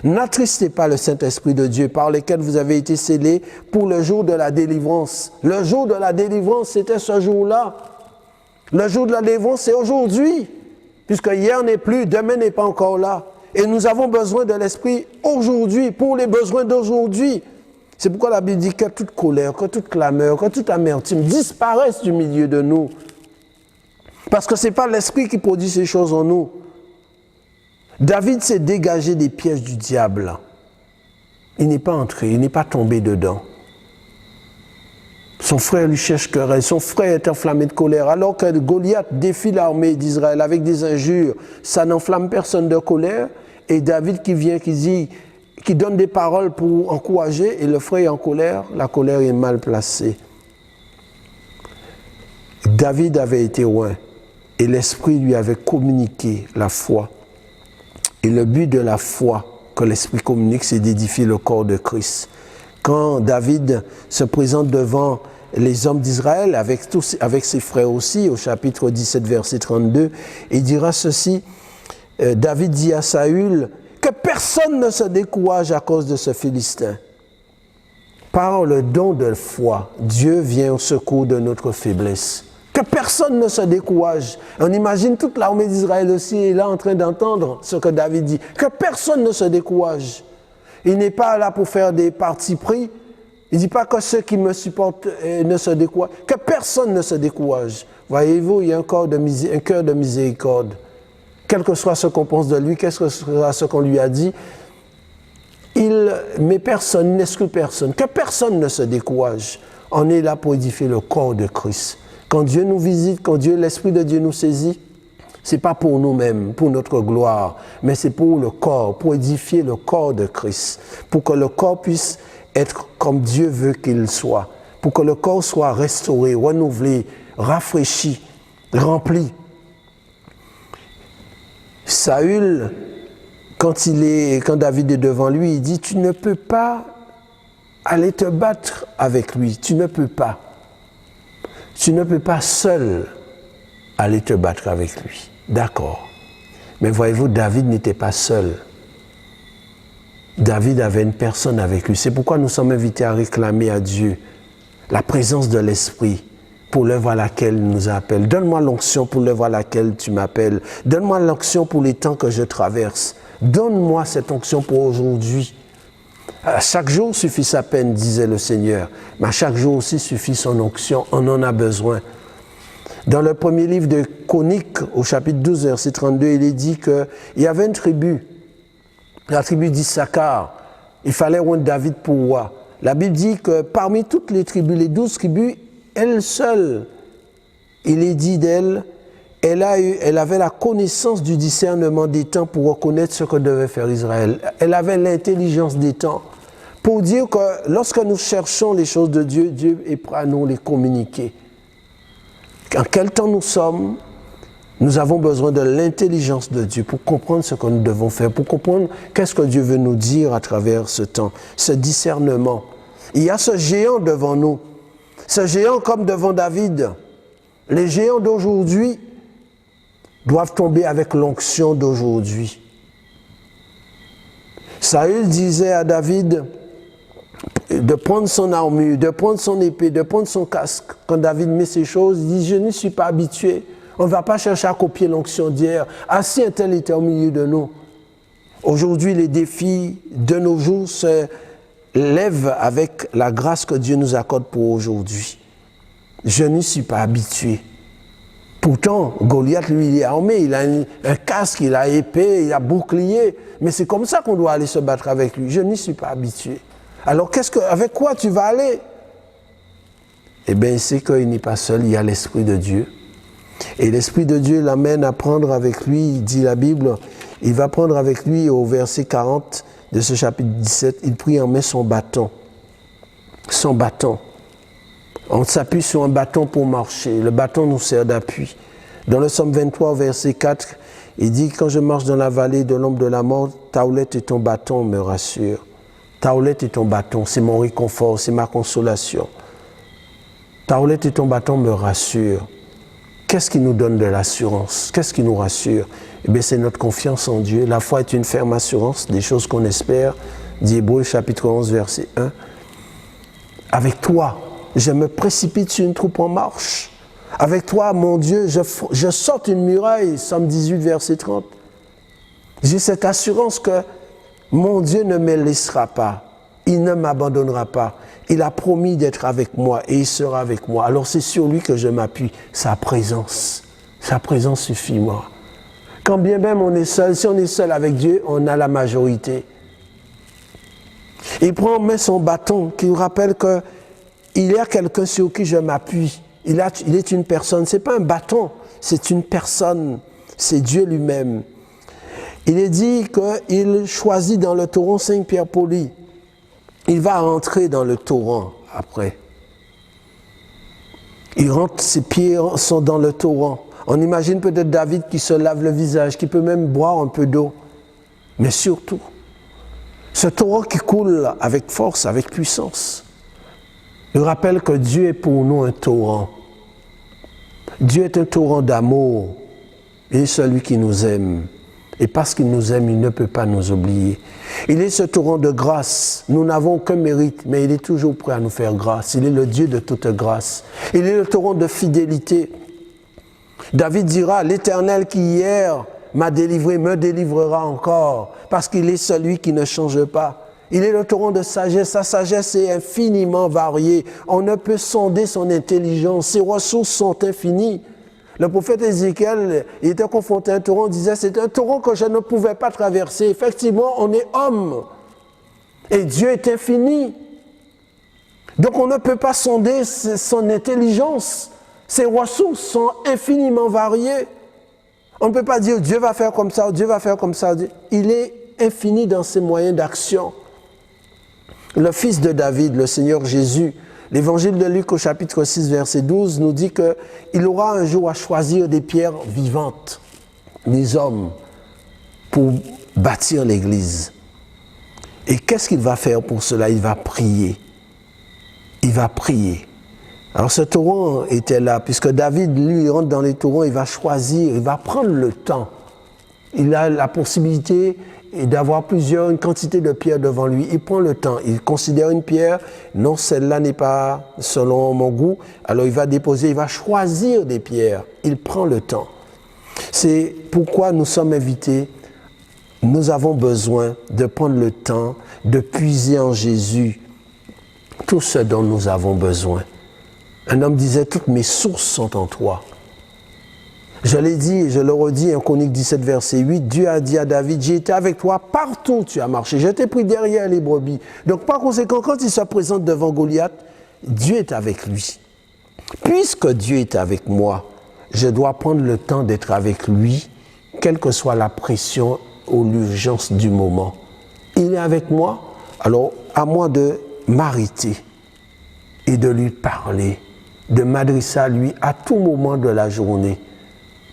N'attristez pas le Saint-Esprit de Dieu par lequel vous avez été scellés pour le jour de la délivrance. » Le jour de la délivrance, c'était ce jour-là. Le jour de la délivrance, c'est aujourd'hui. Puisque hier n'est plus, demain n'est pas encore là. Et nous avons besoin de l'Esprit aujourd'hui, pour les besoins d'aujourd'hui. C'est pourquoi la Bible dit que toute colère, que toute clameur, que toute amertume disparaissent du milieu de nous. Parce que ce n'est pas l'Esprit qui produit ces choses en nous. David s'est dégagé des pièges du diable. Il n'est pas entré, il n'est pas tombé dedans. Son frère lui cherche querelle, son frère est enflammé de colère. Alors que Goliath défie l'armée d'Israël avec des injures, ça n'enflamme personne de colère. Et David qui vient, qui donne des paroles pour encourager, et le frère est en colère, la colère est mal placée. David avait été loin, et l'Esprit lui avait communiqué la foi. Et le but de la foi que l'Esprit communique, c'est d'édifier le corps de Christ. Quand David se présente devant les hommes d'Israël, avec ses frères aussi, au chapitre 17, verset 32, il dira ceci, David dit à Saül, que personne ne se décourage à cause de ce Philistin. Par le don de foi, Dieu vient au secours de notre faiblesse. Que personne ne se décourage. On imagine toute l'armée d'Israël aussi est là en train d'entendre ce que David dit. Que personne ne se décourage. Il n'est pas là pour faire des partis pris. Il ne dit pas que ceux qui me supportent ne se découragent. Que personne ne se décourage. Voyez-vous, il y a un cœur de miséricorde. Quel que soit ce qu'on pense de lui, quel que soit ce qu'on lui a dit, mais personne, n'exclut personne. Que personne ne se décourage. On est là pour édifier le corps de Christ. Quand Dieu nous visite, quand l'Esprit de Dieu nous saisit, ce n'est pas pour nous-mêmes, pour notre gloire, mais c'est pour le corps, pour édifier le corps de Christ, pour que le corps puisse être comme Dieu veut qu'il soit, pour que le corps soit restauré, renouvelé, rafraîchi, rempli. Saül, quand David est devant lui, il dit « Tu ne peux pas aller te battre avec lui, tu ne peux pas. Tu ne peux pas seul aller te battre avec lui. » D'accord. Mais voyez-vous, David n'était pas seul. David avait une personne avec lui. C'est pourquoi nous sommes invités à réclamer à Dieu la présence de l'Esprit pour l'œuvre à laquelle il nous appelle. Donne-moi l'onction pour l'œuvre à laquelle tu m'appelles. Donne-moi l'onction pour les temps que je traverse. Donne-moi cette onction pour aujourd'hui. À chaque jour suffit sa peine, disait le Seigneur. Mais à chaque jour aussi suffit son onction. On en a besoin. Dans le premier livre de Chroniques, au chapitre 12, verset 32, il est dit qu'il y avait une tribu, la tribu d'Issachar. Il fallait rendre David pour roi. La Bible dit que parmi toutes les tribus, les 12 tribus, elle seule, il est dit d'elle, elle avait la connaissance du discernement des temps pour reconnaître ce que devait faire Israël. Elle avait l'intelligence des temps pour dire que lorsque nous cherchons les choses de Dieu, Dieu est prêt à nous les communiquer. En quel temps nous sommes, nous avons besoin de l'intelligence de Dieu pour comprendre ce que nous devons faire, pour comprendre qu'est-ce que Dieu veut nous dire à travers ce temps, ce discernement. Il y a ce géant devant nous, ce géant comme devant David. Les géants d'aujourd'hui doivent tomber avec l'onction d'aujourd'hui. Saül disait à David de prendre son armure, de prendre son épée, de prendre son casque. Quand David met ces choses, il dit « Je ne suis pas habitué. On ne va pas chercher à copier l'onction d'hier. Ah si un tel était au milieu de nous. » Aujourd'hui, les défis de nos jours se lèvent avec la grâce que Dieu nous accorde pour aujourd'hui. Je n'y suis pas habitué. Pourtant, Goliath, lui, il est armé, il a un casque, il a épée, il a bouclier. Mais c'est comme ça qu'on doit aller se battre avec lui. Je n'y suis pas habitué. Alors, avec quoi tu vas aller? Eh bien, c'est qu'il n'est pas seul, il y a l'Esprit de Dieu. Et l'Esprit de Dieu l'amène à prendre avec lui, dit la Bible, il va prendre avec lui au verset 40 de ce chapitre 17, il prit en main son bâton. Son bâton. On s'appuie sur un bâton pour marcher. Le bâton nous sert d'appui. Dans le Psaume 23, verset 4, il dit « Quand je marche dans la vallée de l'ombre de la mort, ta houlette et ton bâton me rassurent. » Ta houlette et ton bâton, c'est mon réconfort, c'est ma consolation. Ta houlette et ton bâton me rassurent. Qu'est-ce qui nous donne de l'assurance? Qu'est-ce qui nous rassure? Eh bien, c'est notre confiance en Dieu. La foi est une ferme assurance des choses qu'on espère, dit Hébreux chapitre 11, verset 1. Avec toi, je me précipite sur une troupe en marche. Avec toi, mon Dieu, je saute une muraille, Psaume 18, verset 30. J'ai cette assurance que mon Dieu ne me laissera pas. Il ne m'abandonnera pas. Il a promis d'être avec moi et il sera avec moi. Alors c'est sur lui que je m'appuie. Sa présence suffit, moi. Quand bien même on est seul, si on est seul avec Dieu, on a la majorité. Il prend en main son bâton qui nous rappelle qu'il y a quelqu'un sur qui je m'appuie. Il est une personne. Ce n'est pas un bâton, c'est une personne. C'est Dieu lui-même. Il est dit qu'il choisit dans le torrent 5 pierres polies. Il va entrer dans le torrent après. Il rentre, ses pieds sont dans le torrent. On imagine peut-être David qui se lave le visage, qui peut même boire un peu d'eau. Mais surtout, ce torrent qui coule avec force, avec puissance. Il rappelle que Dieu est pour nous un torrent. Dieu est un torrent d'amour. Il est celui qui nous aime. Et parce qu'il nous aime, il ne peut pas nous oublier. Il est ce torrent de grâce. Nous n'avons aucun mérite, mais il est toujours prêt à nous faire grâce. Il est le Dieu de toute grâce. Il est le torrent de fidélité. David dira, l'Éternel qui hier m'a délivré, me délivrera encore, parce qu'il est celui qui ne change pas. Il est le torrent de sagesse. Sa sagesse est infiniment variée. On ne peut sonder son intelligence. Ses ressources sont infinies. Le prophète Ézéchiel, il était confronté à un torrent, il disait, c'est un torrent que je ne pouvais pas traverser. Effectivement, on est homme. Et Dieu est infini. Donc on ne peut pas sonder son intelligence. Ses ressources sont infiniment variées. On ne peut pas dire Dieu va faire comme ça, Dieu va faire comme ça. Il est infini dans ses moyens d'action. Le fils de David, le Seigneur Jésus, l'évangile de Luc au chapitre 6, verset 12 nous dit qu'il aura un jour à choisir des pierres vivantes, des hommes, pour bâtir l'église. Et qu'est-ce qu'il va faire pour cela? Il va prier. Il va prier. Alors ce torrent était là, puisque David, lui, il rentre dans les torrents, il va choisir, il va prendre le temps. Il a la possibilité d'avoir une quantité de pierres devant lui. Il prend le temps, il considère une pierre, non, celle-là n'est pas selon mon goût, alors il va déposer, il va choisir des pierres, il prend le temps. C'est pourquoi nous sommes invités, nous avons besoin de prendre le temps, de puiser en Jésus tout ce dont nous avons besoin. Un homme disait, toutes mes sources sont en toi. Je l'ai dit et je le redis, en Chronique 17, verset 8, Dieu a dit à David, j'ai été avec toi partout où tu as marché, je t'ai pris derrière les brebis. Donc par conséquent, quand il se présente devant Goliath, Dieu est avec lui. Puisque Dieu est avec moi, je dois prendre le temps d'être avec lui, quelle que soit la pression ou l'urgence du moment. Il est avec moi, alors à moi de m'arrêter et de lui parler, de m'adresser à lui à tout moment de la journée.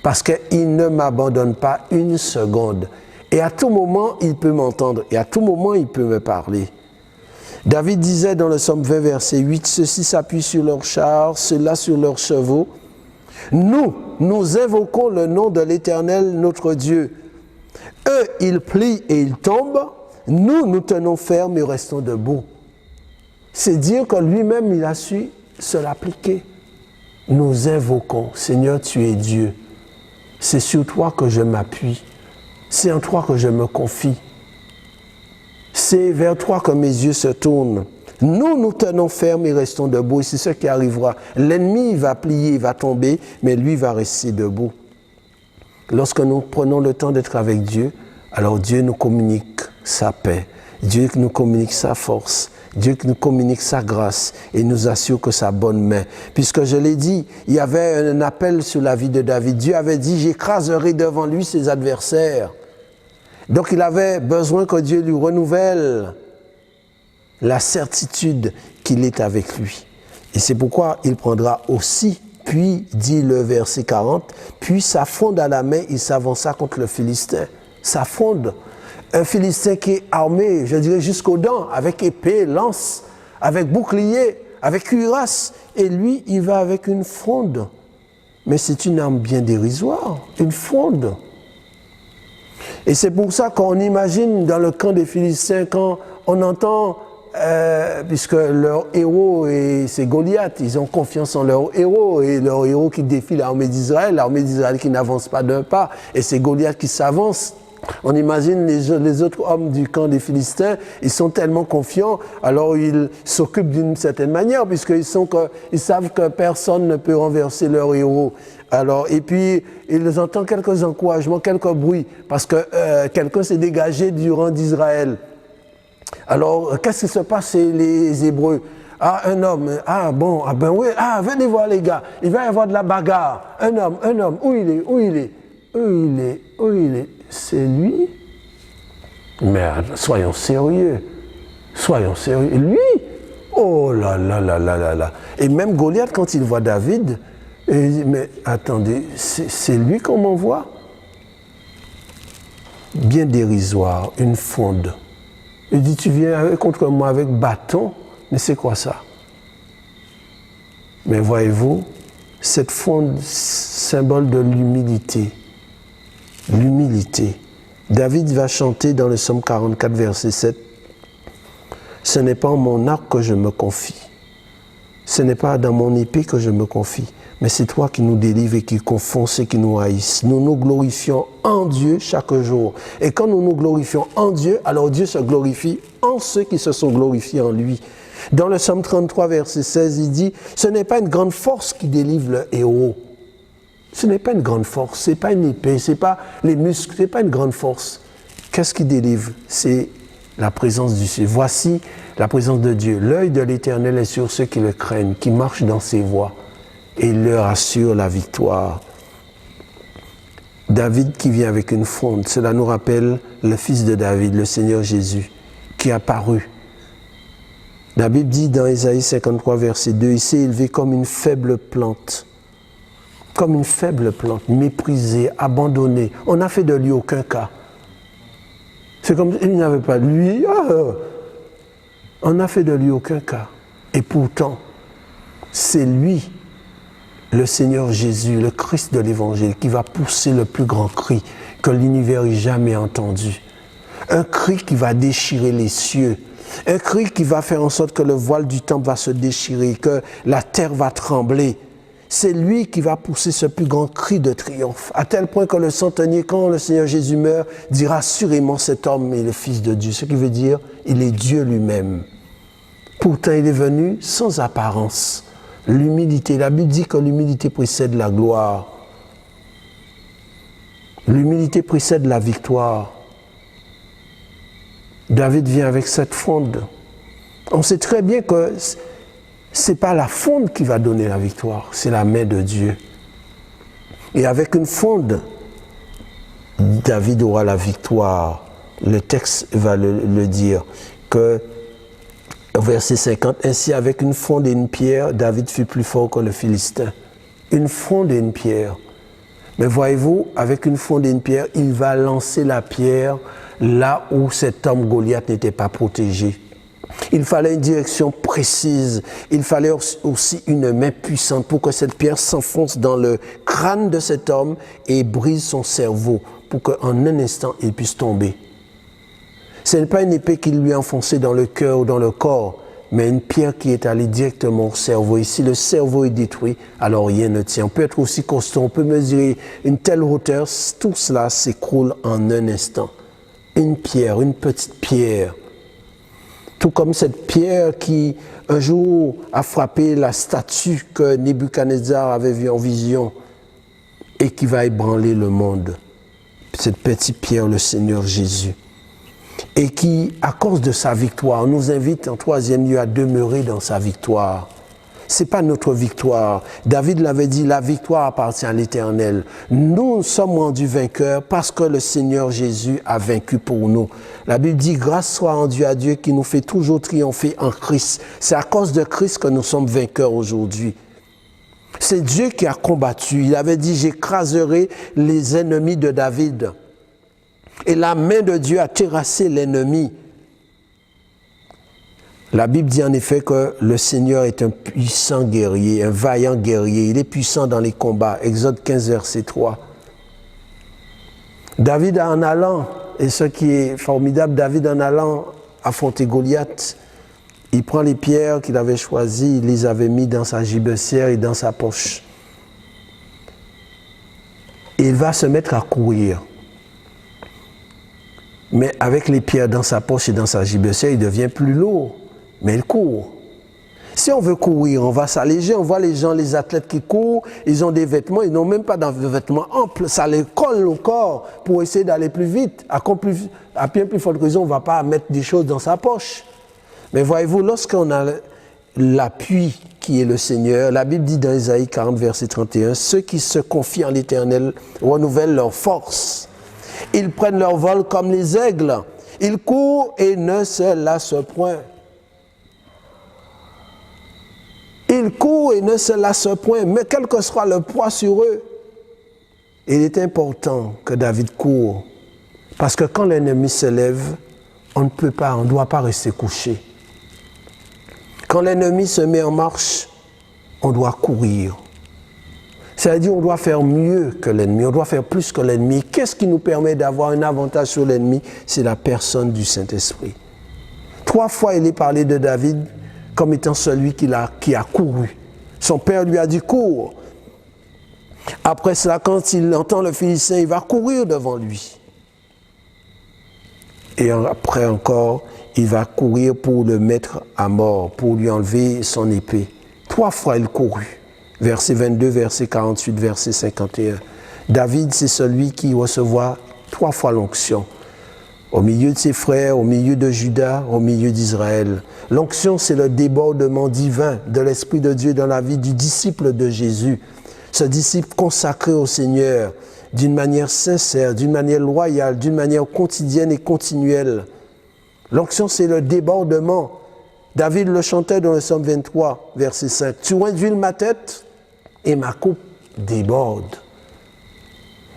Parce qu'il ne m'abandonne pas une seconde. Et à tout moment, il peut m'entendre. Et à tout moment, il peut me parler. David disait dans le Psaume 20, verset 8, « Ceux-ci s'appuient sur leurs chars, ceux-là sur leurs chevaux. Nous invoquons le nom de l'Éternel, notre Dieu. Eux, ils plient et ils tombent. Nous tenons ferme et restons debout. » C'est dire que lui-même, il a su se l'appliquer. Nous invoquons, Seigneur, tu es Dieu. C'est sur toi que je m'appuie. C'est en toi que je me confie. C'est vers toi que mes yeux se tournent. Nous tenons ferme et restons debout. Et c'est ce qui arrivera. L'ennemi va plier, il va tomber, mais lui va rester debout. Lorsque nous prenons le temps d'être avec Dieu, alors Dieu nous communique sa paix. Dieu nous communique sa force. Dieu nous communique sa grâce et nous assure que sa bonne main. Puisque je l'ai dit, il y avait un appel sur la vie de David. Dieu avait dit, j'écraserai devant lui ses adversaires. Donc il avait besoin que Dieu lui renouvelle la certitude qu'il est avec lui. Et c'est pourquoi il prendra aussi, puis, dit le verset 40, puis sa fronde à la main, il s'avança contre le Philistin. Sa fronde. Un Philistin qui est armé, je dirais jusqu'aux dents, avec épée, lance, avec bouclier, avec cuirasse. Et lui, il va avec une fronde. Mais c'est une arme bien dérisoire, une fronde. Et c'est pour ça qu'on imagine dans le camp des Philistins, quand on entend, puisque leur héros, c'est Goliath, ils ont confiance en leur héros, et leur héros qui défie l'armée d'Israël qui n'avance pas d'un pas, et c'est Goliath qui s'avance. On imagine les autres hommes du camp des Philistins, ils sont tellement confiants, alors ils s'occupent d'une certaine manière, puisqu'ils savent que personne ne peut renverser leur héros. Alors, et puis, ils entendent quelques encouragements, quelques bruits, parce que quelqu'un s'est dégagé du rang d'Israël. Alors, qu'est-ce qui se passe chez les Hébreux? Ah, un homme, ben oui, venez voir les gars, il va y avoir de la bagarre. Un homme, où il est? C'est lui? Mais soyons sérieux. Lui? Oh là là là là là là. Et même Goliath, quand il voit David, il dit, mais attendez, c'est lui qu'on m'envoie? Bien dérisoire, une fronde. Il dit, tu viens contre moi avec bâton? Mais c'est quoi ça? Mais voyez-vous, cette fronde, symbole de l'humilité. L'humilité. David va chanter dans le psaume 44, verset 7. Ce n'est pas en mon arc que je me confie. Ce n'est pas dans mon épée que je me confie. Mais c'est toi qui nous délivres et qui confonds ceux qui nous haïssent. Nous nous glorifions en Dieu chaque jour. Et quand nous nous glorifions en Dieu, alors Dieu se glorifie en ceux qui se sont glorifiés en lui. Dans le psaume 33, verset 16, il dit, ce n'est pas une grande force qui délivre le héros. Ce n'est pas une grande force, ce n'est pas une épée, ce n'est pas les muscles, ce n'est pas une grande force. Qu'est-ce qui délivre? C'est la présence du Dieu. Voici la présence de Dieu. L'œil de l'Éternel est sur ceux qui le craignent, qui marchent dans ses voies, et il leur assure la victoire. David qui vient avec une fronde, cela nous rappelle le fils de David, le Seigneur Jésus, qui est apparu. La Bible dit dans Ésaïe 53, verset 2, il s'est élevé comme une faible plante, méprisée, abandonnée. On n'a fait de lui aucun cas. C'est comme s'il n'y avait pas de lui. On n'a fait de lui aucun cas. Et pourtant, c'est lui, le Seigneur Jésus, le Christ de l'Évangile, qui va pousser le plus grand cri que l'univers ait jamais entendu. Un cri qui va déchirer les cieux. Un cri qui va faire en sorte que le voile du temple va se déchirer, que la terre va trembler. C'est lui qui va pousser ce plus grand cri de triomphe, à tel point que le centenier, quand le Seigneur Jésus meurt, dira assurément cet homme est le Fils de Dieu. Ce qui veut dire, il est Dieu lui-même. Pourtant, il est venu sans apparence. L'humilité, la Bible dit que l'humilité précède la gloire. L'humilité précède la victoire. David vient avec cette fronde. On sait très bien que ce n'est pas la fronde qui va donner la victoire, c'est la main de Dieu. Et avec une fronde, David aura la victoire. Le texte va le dire, que verset 50, ainsi avec une fronde et une pierre, David fut plus fort que le Philistin. Une fronde et une pierre. Mais voyez-vous, avec une fronde et une pierre, il va lancer la pierre là où cet homme Goliath n'était pas protégé. Il fallait une direction précise, il fallait aussi une main puissante pour que cette pierre s'enfonce dans le crâne de cet homme et brise son cerveau pour qu'en un instant il puisse tomber. Ce n'est pas une épée qui lui a enfoncé dans le cœur ou dans le corps, mais une pierre qui est allée directement au cerveau. Et si le cerveau est détruit, alors rien ne tient. On peut être aussi costaud, on peut mesurer une telle hauteur, tout cela s'écroule en un instant. Une pierre, une petite pierre. Tout comme cette pierre qui, un jour, a frappé la statue que Nebuchadnezzar avait vue en vision et qui va ébranler le monde. Cette petite pierre, le Seigneur Jésus. Et qui, à cause de sa victoire, nous invite en troisième lieu à demeurer dans sa victoire. C'est pas notre victoire. David l'avait dit, la victoire appartient à l'Éternel. Nous sommes rendus vainqueurs parce que le Seigneur Jésus a vaincu pour nous. La Bible dit, grâce soit rendue à Dieu qui nous fait toujours triompher en Christ. C'est à cause de Christ que nous sommes vainqueurs aujourd'hui. C'est Dieu qui a combattu. Il avait dit, j'écraserai les ennemis de David. Et la main de Dieu a terrassé l'ennemi. La Bible dit en effet que le Seigneur est un puissant guerrier, un vaillant guerrier. Il est puissant dans les combats. Exode 15, verset 3. David en allant, et ce qui est formidable, David en allant affronter Goliath, il prend les pierres qu'il avait choisies, il les avait mis dans sa gibecière et dans sa poche. Et il va se mettre à courir. Mais avec les pierres dans sa poche et dans sa gibecière, il devient plus lourd. Mais il court. Si on veut courir, on va s'alléger. On voit les gens, les athlètes qui courent, ils ont des vêtements, ils n'ont même pas de vêtements amples. Ça les colle au corps pour essayer d'aller plus vite. À bien plus forte raison, on ne va pas mettre des choses dans sa poche. Mais voyez-vous, lorsqu'on a l'appui qui est le Seigneur, la Bible dit dans Ésaïe 40, verset 31, « Ceux qui se confient en l'Éternel renouvellent leur force. Ils prennent leur vol comme les aigles. Ils courent et ne se lassent point. » Ils courent et ne se lassent point, mais quel que soit le poids sur eux, il est important que David court. Parce que quand l'ennemi se lève, on ne doit pas rester couché. Quand l'ennemi se met en marche, on doit courir. C'est-à-dire qu'on doit faire mieux que l'ennemi, on doit faire plus que l'ennemi. Qu'est-ce qui nous permet d'avoir un avantage sur l'ennemi? C'est la personne du Saint-Esprit. 3 fois, il est parlé de David comme étant celui qui a couru. Son père lui a dit « cours ». Après cela, quand il entend le Philistin, il va courir devant lui. Et après encore, il va courir pour le mettre à mort, pour lui enlever son épée. 3 fois, il courut. Verset 22, verset 48, verset 51. David, c'est celui qui recevra 3 fois l'onction. Au milieu de ses frères, au milieu de Juda, au milieu d'Israël. L'onction, c'est le débordement divin de l'Esprit de Dieu dans la vie du disciple de Jésus. Ce disciple consacré au Seigneur d'une manière sincère, d'une manière loyale, d'une manière quotidienne et continuelle. L'onction, c'est le débordement. David le chantait dans le psaume 23, verset 5. « Tu induis ma tête et ma coupe déborde. »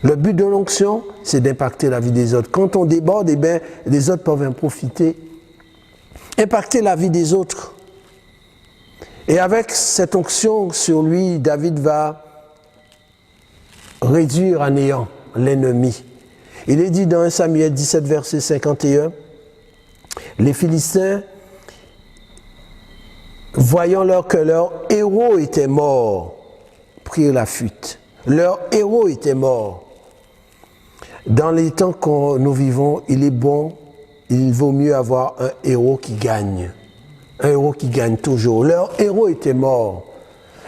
Le but de l'onction, c'est d'impacter la vie des autres. Quand on déborde, eh bien, les autres peuvent en profiter. Impacter la vie des autres. Et avec cette onction sur lui, David va réduire à néant l'ennemi. Il est dit dans 1 Samuel 17, verset 51, les Philistins, voyant que leur héros était mort, prirent la fuite. Leur héros était mort. Dans les temps que nous vivons, il est bon, il vaut mieux avoir un héros qui gagne. Un héros qui gagne toujours. Leur héros était mort.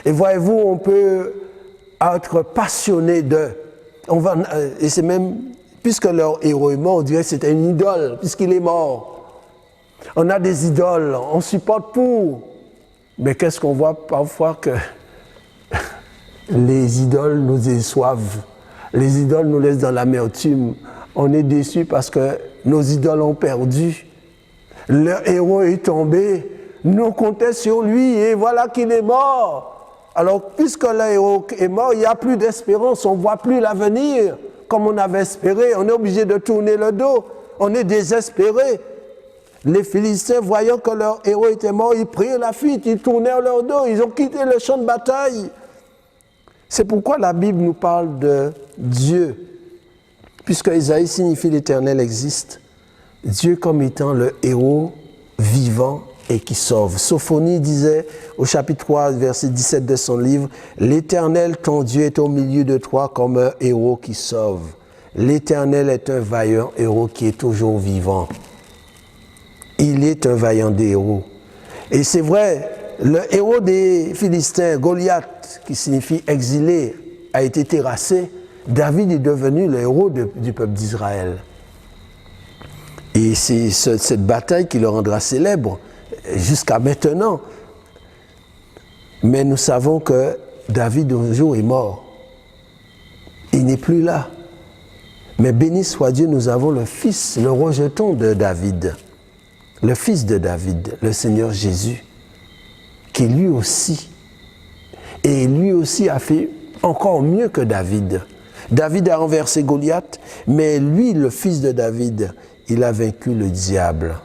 Et voyez-vous, on peut être passionné d'eux. Et c'est même, puisque leur héros est mort, on dirait que c'était une idole, puisqu'il est mort. On a des idoles, on supporte pour. Mais qu'est-ce qu'on voit parfois que les idoles nous déçoivent. Les idoles nous laissent dans l'amertume. On est déçus parce que nos idoles ont perdu. Leur héros est tombé. Nous comptons sur lui et voilà qu'il est mort. Alors, puisque le héros est mort, il n'y a plus d'espérance. On ne voit plus l'avenir comme on avait espéré. On est obligé de tourner le dos. On est désespéré. Les Philistins, voyant que leur héros était mort, ils prirent la fuite. Ils tournèrent leur dos. Ils ont quitté le champ de bataille. C'est pourquoi la Bible nous parle de Dieu, puisque Isaïe signifie l'Éternel existe, Dieu comme étant le héros vivant et qui sauve. Sophonie disait au chapitre 3, verset 17 de son livre, « L'Éternel, ton Dieu, est au milieu de toi comme un héros qui sauve. L'Éternel est un vaillant héros qui est toujours vivant. » Il est un vaillant des héros. Et c'est vrai, le héros des Philistins, Goliath, qui signifie exilé, a été terrassé. David est devenu le héros du peuple d'Israël. Et c'est cette bataille qui le rendra célèbre jusqu'à maintenant. Mais nous savons que David un jour est mort. Il n'est plus là. Mais béni soit Dieu, nous avons le fils, le rejeton de David, le fils de David, le Seigneur Jésus, qui lui aussi a fait encore mieux que David. David a renversé Goliath, mais lui, le fils de David, il a vaincu le diable,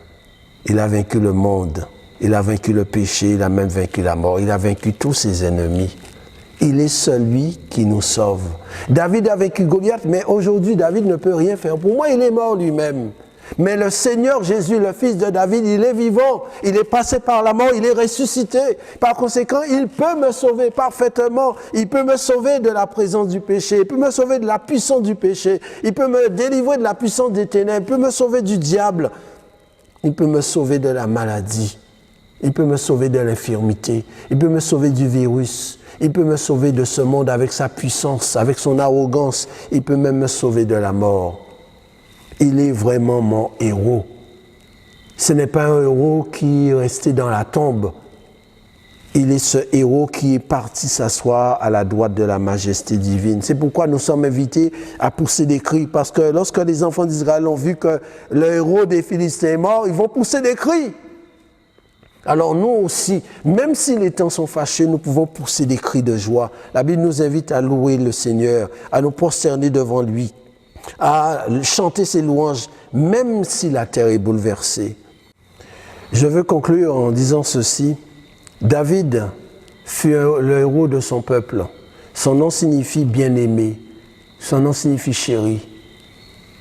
il a vaincu le monde, il a vaincu le péché, il a même vaincu la mort, il a vaincu tous ses ennemis. Il est celui qui nous sauve. David a vaincu Goliath, mais aujourd'hui, David ne peut rien faire. Pour moi, il est mort lui-même. Mais le Seigneur Jésus, le fils de David, il est vivant. Il est passé par la mort, il est ressuscité. Par conséquent, il peut me sauver parfaitement. Il peut me sauver de la présence du péché. Il peut me sauver de la puissance du péché. Il peut me délivrer de la puissance des ténèbres. Il peut me sauver du diable. Il peut me sauver de la maladie. Il peut me sauver de l'infirmité. Il peut me sauver du virus. Il peut me sauver de ce monde avec sa puissance, avec son arrogance. Il peut même me sauver de la mort. Il est vraiment mon héros. Ce n'est pas un héros qui est resté dans la tombe. Il est ce héros qui est parti s'asseoir à la droite de la majesté divine. C'est pourquoi nous sommes invités à pousser des cris. Parce que lorsque les enfants d'Israël ont vu que le héros des Philistins est mort, ils vont pousser des cris. Alors nous aussi, même si les temps sont fâchés, nous pouvons pousser des cris de joie. La Bible nous invite à louer le Seigneur, à nous prosterner devant lui, à chanter ses louanges, même si la terre est bouleversée. Je veux conclure en disant ceci. David fut le héros de son peuple. Son nom signifie bien-aimé, son nom signifie chéri.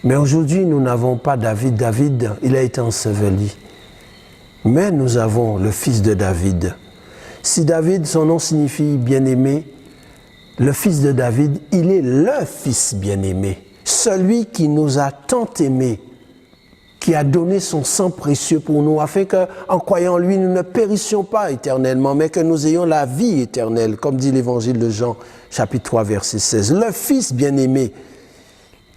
Mais aujourd'hui, nous n'avons pas David. David, il a été enseveli. Mais nous avons le fils de David. Si David, son nom signifie bien-aimé, le fils de David, il est le fils bien-aimé. Celui qui nous a tant aimés, qui a donné son sang précieux pour nous, afin qu'en croyant en lui, nous ne périssions pas éternellement, mais que nous ayons la vie éternelle, comme dit l'évangile de Jean, chapitre 3, verset 16. Le fils bien-aimé,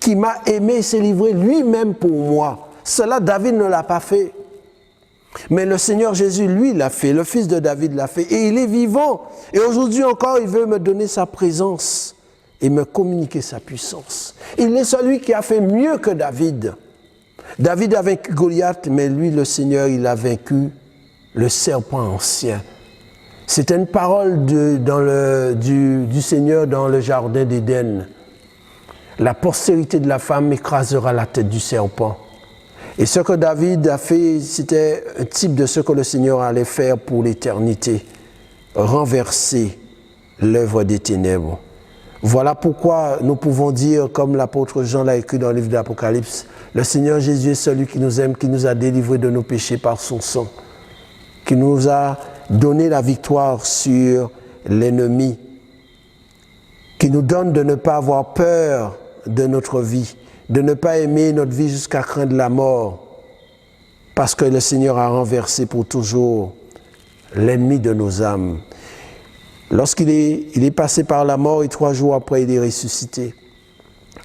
qui m'a aimé et s'est livré lui-même pour moi. Cela, David ne l'a pas fait. Mais le Seigneur Jésus, lui, l'a fait. Le fils de David l'a fait. Et il est vivant. Et aujourd'hui encore, il veut me donner sa présence et me communiquer sa puissance. Il est celui qui a fait mieux que David. David a vaincu Goliath, mais lui, le Seigneur, il a vaincu le serpent ancien. C'était une parole du Seigneur dans le jardin d'Éden. La postérité de la femme écrasera la tête du serpent. Et ce que David a fait, c'était un type de ce que le Seigneur allait faire pour l'éternité. Renverser l'œuvre des ténèbres. Voilà pourquoi nous pouvons dire, comme l'apôtre Jean l'a écrit dans le livre de l'Apocalypse, le Seigneur Jésus est celui qui nous aime, qui nous a délivrés de nos péchés par son sang, qui nous a donné la victoire sur l'ennemi, qui nous donne de ne pas avoir peur de notre vie, de ne pas aimer notre vie jusqu'à craindre la mort, parce que le Seigneur a renversé pour toujours l'ennemi de nos âmes. Lorsqu'il est passé par la mort et 3 jours après, il est ressuscité.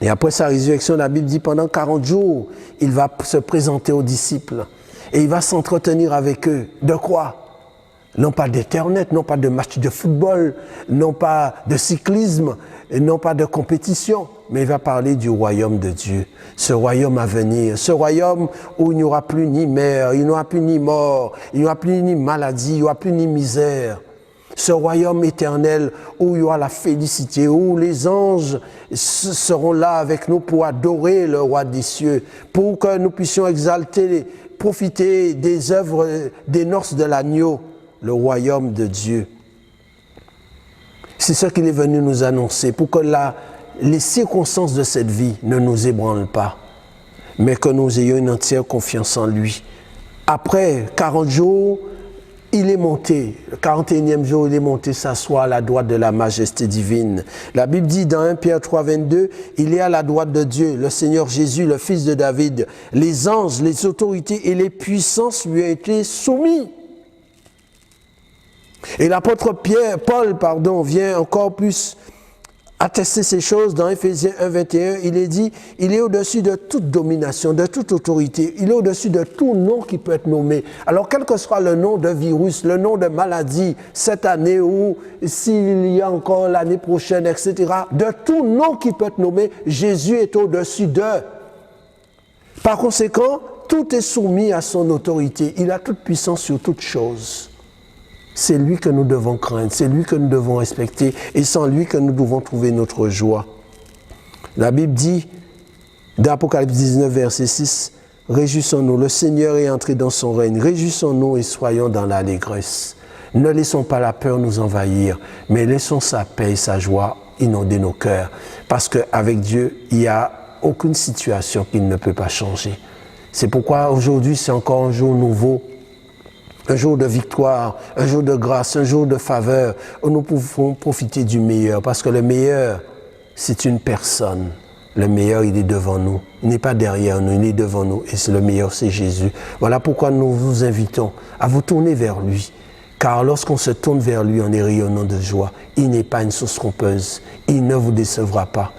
Et après sa résurrection, la Bible dit pendant 40 jours, il va se présenter aux disciples et il va s'entretenir avec eux. De quoi ? Non pas d'Internet, non pas de match de football, non pas de cyclisme, non pas de compétition, mais il va parler du royaume de Dieu, ce royaume à venir, ce royaume où il n'y aura plus ni mort, il n'y aura plus ni mort, il n'y aura plus ni maladie, il n'y aura plus ni misère. Ce royaume éternel où il y aura la félicité, où les anges seront là avec nous pour adorer le roi des cieux, pour que nous puissions exalter, profiter des œuvres, des noces de l'agneau, le royaume de Dieu. C'est ce qu'il est venu nous annoncer, pour que les circonstances de cette vie ne nous ébranlent pas, mais que nous ayons une entière confiance en lui. Après 40 jours, il est monté, le 41e jour, il est monté s'asseoir à la droite de la majesté divine. La Bible dit dans 1 Pierre 3, 22, il est à la droite de Dieu, le Seigneur Jésus, le Fils de David. Les anges, les autorités et les puissances lui ont été soumis. Et l'apôtre Paul vient encore plus attester ces choses dans Éphésiens 1, 21, il est dit, il est au-dessus de toute domination, de toute autorité, il est au-dessus de tout nom qui peut être nommé. Alors quel que soit le nom de virus, le nom de maladie, cette année ou s'il y a encore l'année prochaine, etc., de tout nom qui peut être nommé, Jésus est au-dessus d'eux. Par conséquent, tout est soumis à son autorité. Il a toute puissance sur toute chose. C'est lui que nous devons craindre, c'est lui que nous devons respecter et sans lui que nous devons trouver notre joie. La Bible dit, dans Apocalypse 19, verset 6, « Réjouissons-nous, le Seigneur est entré dans son règne, réjouissons-nous et soyons dans l'allégresse. Ne laissons pas la peur nous envahir, mais laissons sa paix et sa joie inonder nos cœurs. Parce qu'avec Dieu, il n'y a aucune situation qu'il ne peut pas changer. C'est pourquoi aujourd'hui, c'est encore un jour nouveau, un jour de victoire, un jour de grâce, un jour de faveur, où nous pouvons profiter du meilleur. Parce que le meilleur, c'est une personne. Le meilleur, il est devant nous. Il n'est pas derrière nous, il est devant nous. Et le meilleur, c'est Jésus. Voilà pourquoi nous vous invitons à vous tourner vers lui. Car lorsqu'on se tourne vers lui, on est rayonnant de joie. Il n'est pas une source trompeuse. Il ne vous décevra pas.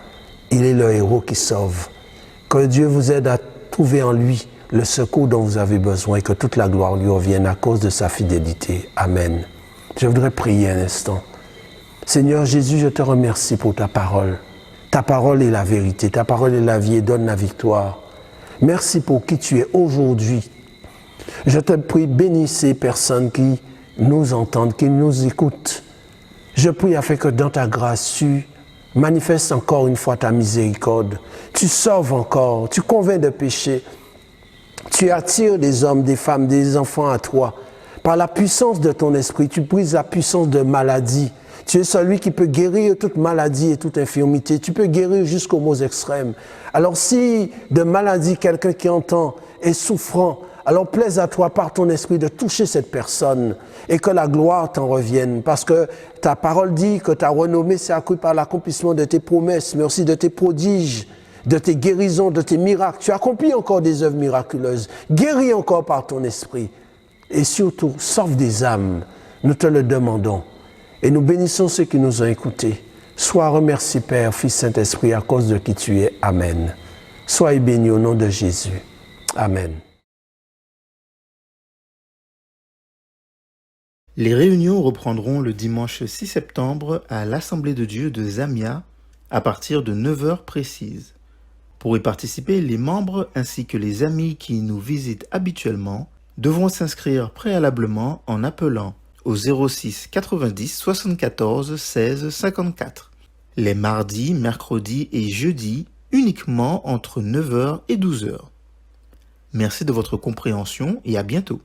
Il est le héros qui sauve. Que Dieu vous aide à trouver en lui le secours dont vous avez besoin et que toute la gloire lui revienne à cause de sa fidélité. Amen. Je voudrais prier un instant. Seigneur Jésus, je te remercie pour ta parole. Ta parole est la vérité, ta parole est la vie et donne la victoire. Merci pour qui tu es aujourd'hui. Je te prie, bénis ces personnes qui nous entendent, qui nous écoutent. Je prie afin que dans ta grâce, tu manifestes encore une fois ta miséricorde. Tu sauves encore, tu convaincs de péché. Tu attires des hommes, des femmes, des enfants à toi. Par la puissance de ton esprit, tu brises la puissance de maladie. Tu es celui qui peut guérir toute maladie et toute infirmité. Tu peux guérir jusqu'aux maux extrêmes. Alors si de maladie, quelqu'un qui entend est souffrant, alors plaise à toi par ton esprit de toucher cette personne et que la gloire t'en revienne. Parce que ta parole dit que ta renommée s'est accrue par l'accomplissement de tes promesses, mais aussi de tes prodiges, de tes guérisons, de tes miracles. Tu accomplis encore des œuvres miraculeuses. Guéris encore par ton esprit. Et surtout, sauve des âmes. Nous te le demandons. Et nous bénissons ceux qui nous ont écoutés. Sois remercié, Père, Fils, Saint-Esprit, à cause de qui tu es. Amen. Soyez bénis au nom de Jésus. Amen. Les réunions reprendront le dimanche 6 septembre à l'Assemblée de Dieu de Zamia à partir de 9h précises. Pour y participer, les membres ainsi que les amis qui nous visitent habituellement devront s'inscrire préalablement en appelant au 06 90 74 16 54. Les mardis, mercredis et jeudis uniquement entre 9h et 12h. Merci de votre compréhension et à bientôt.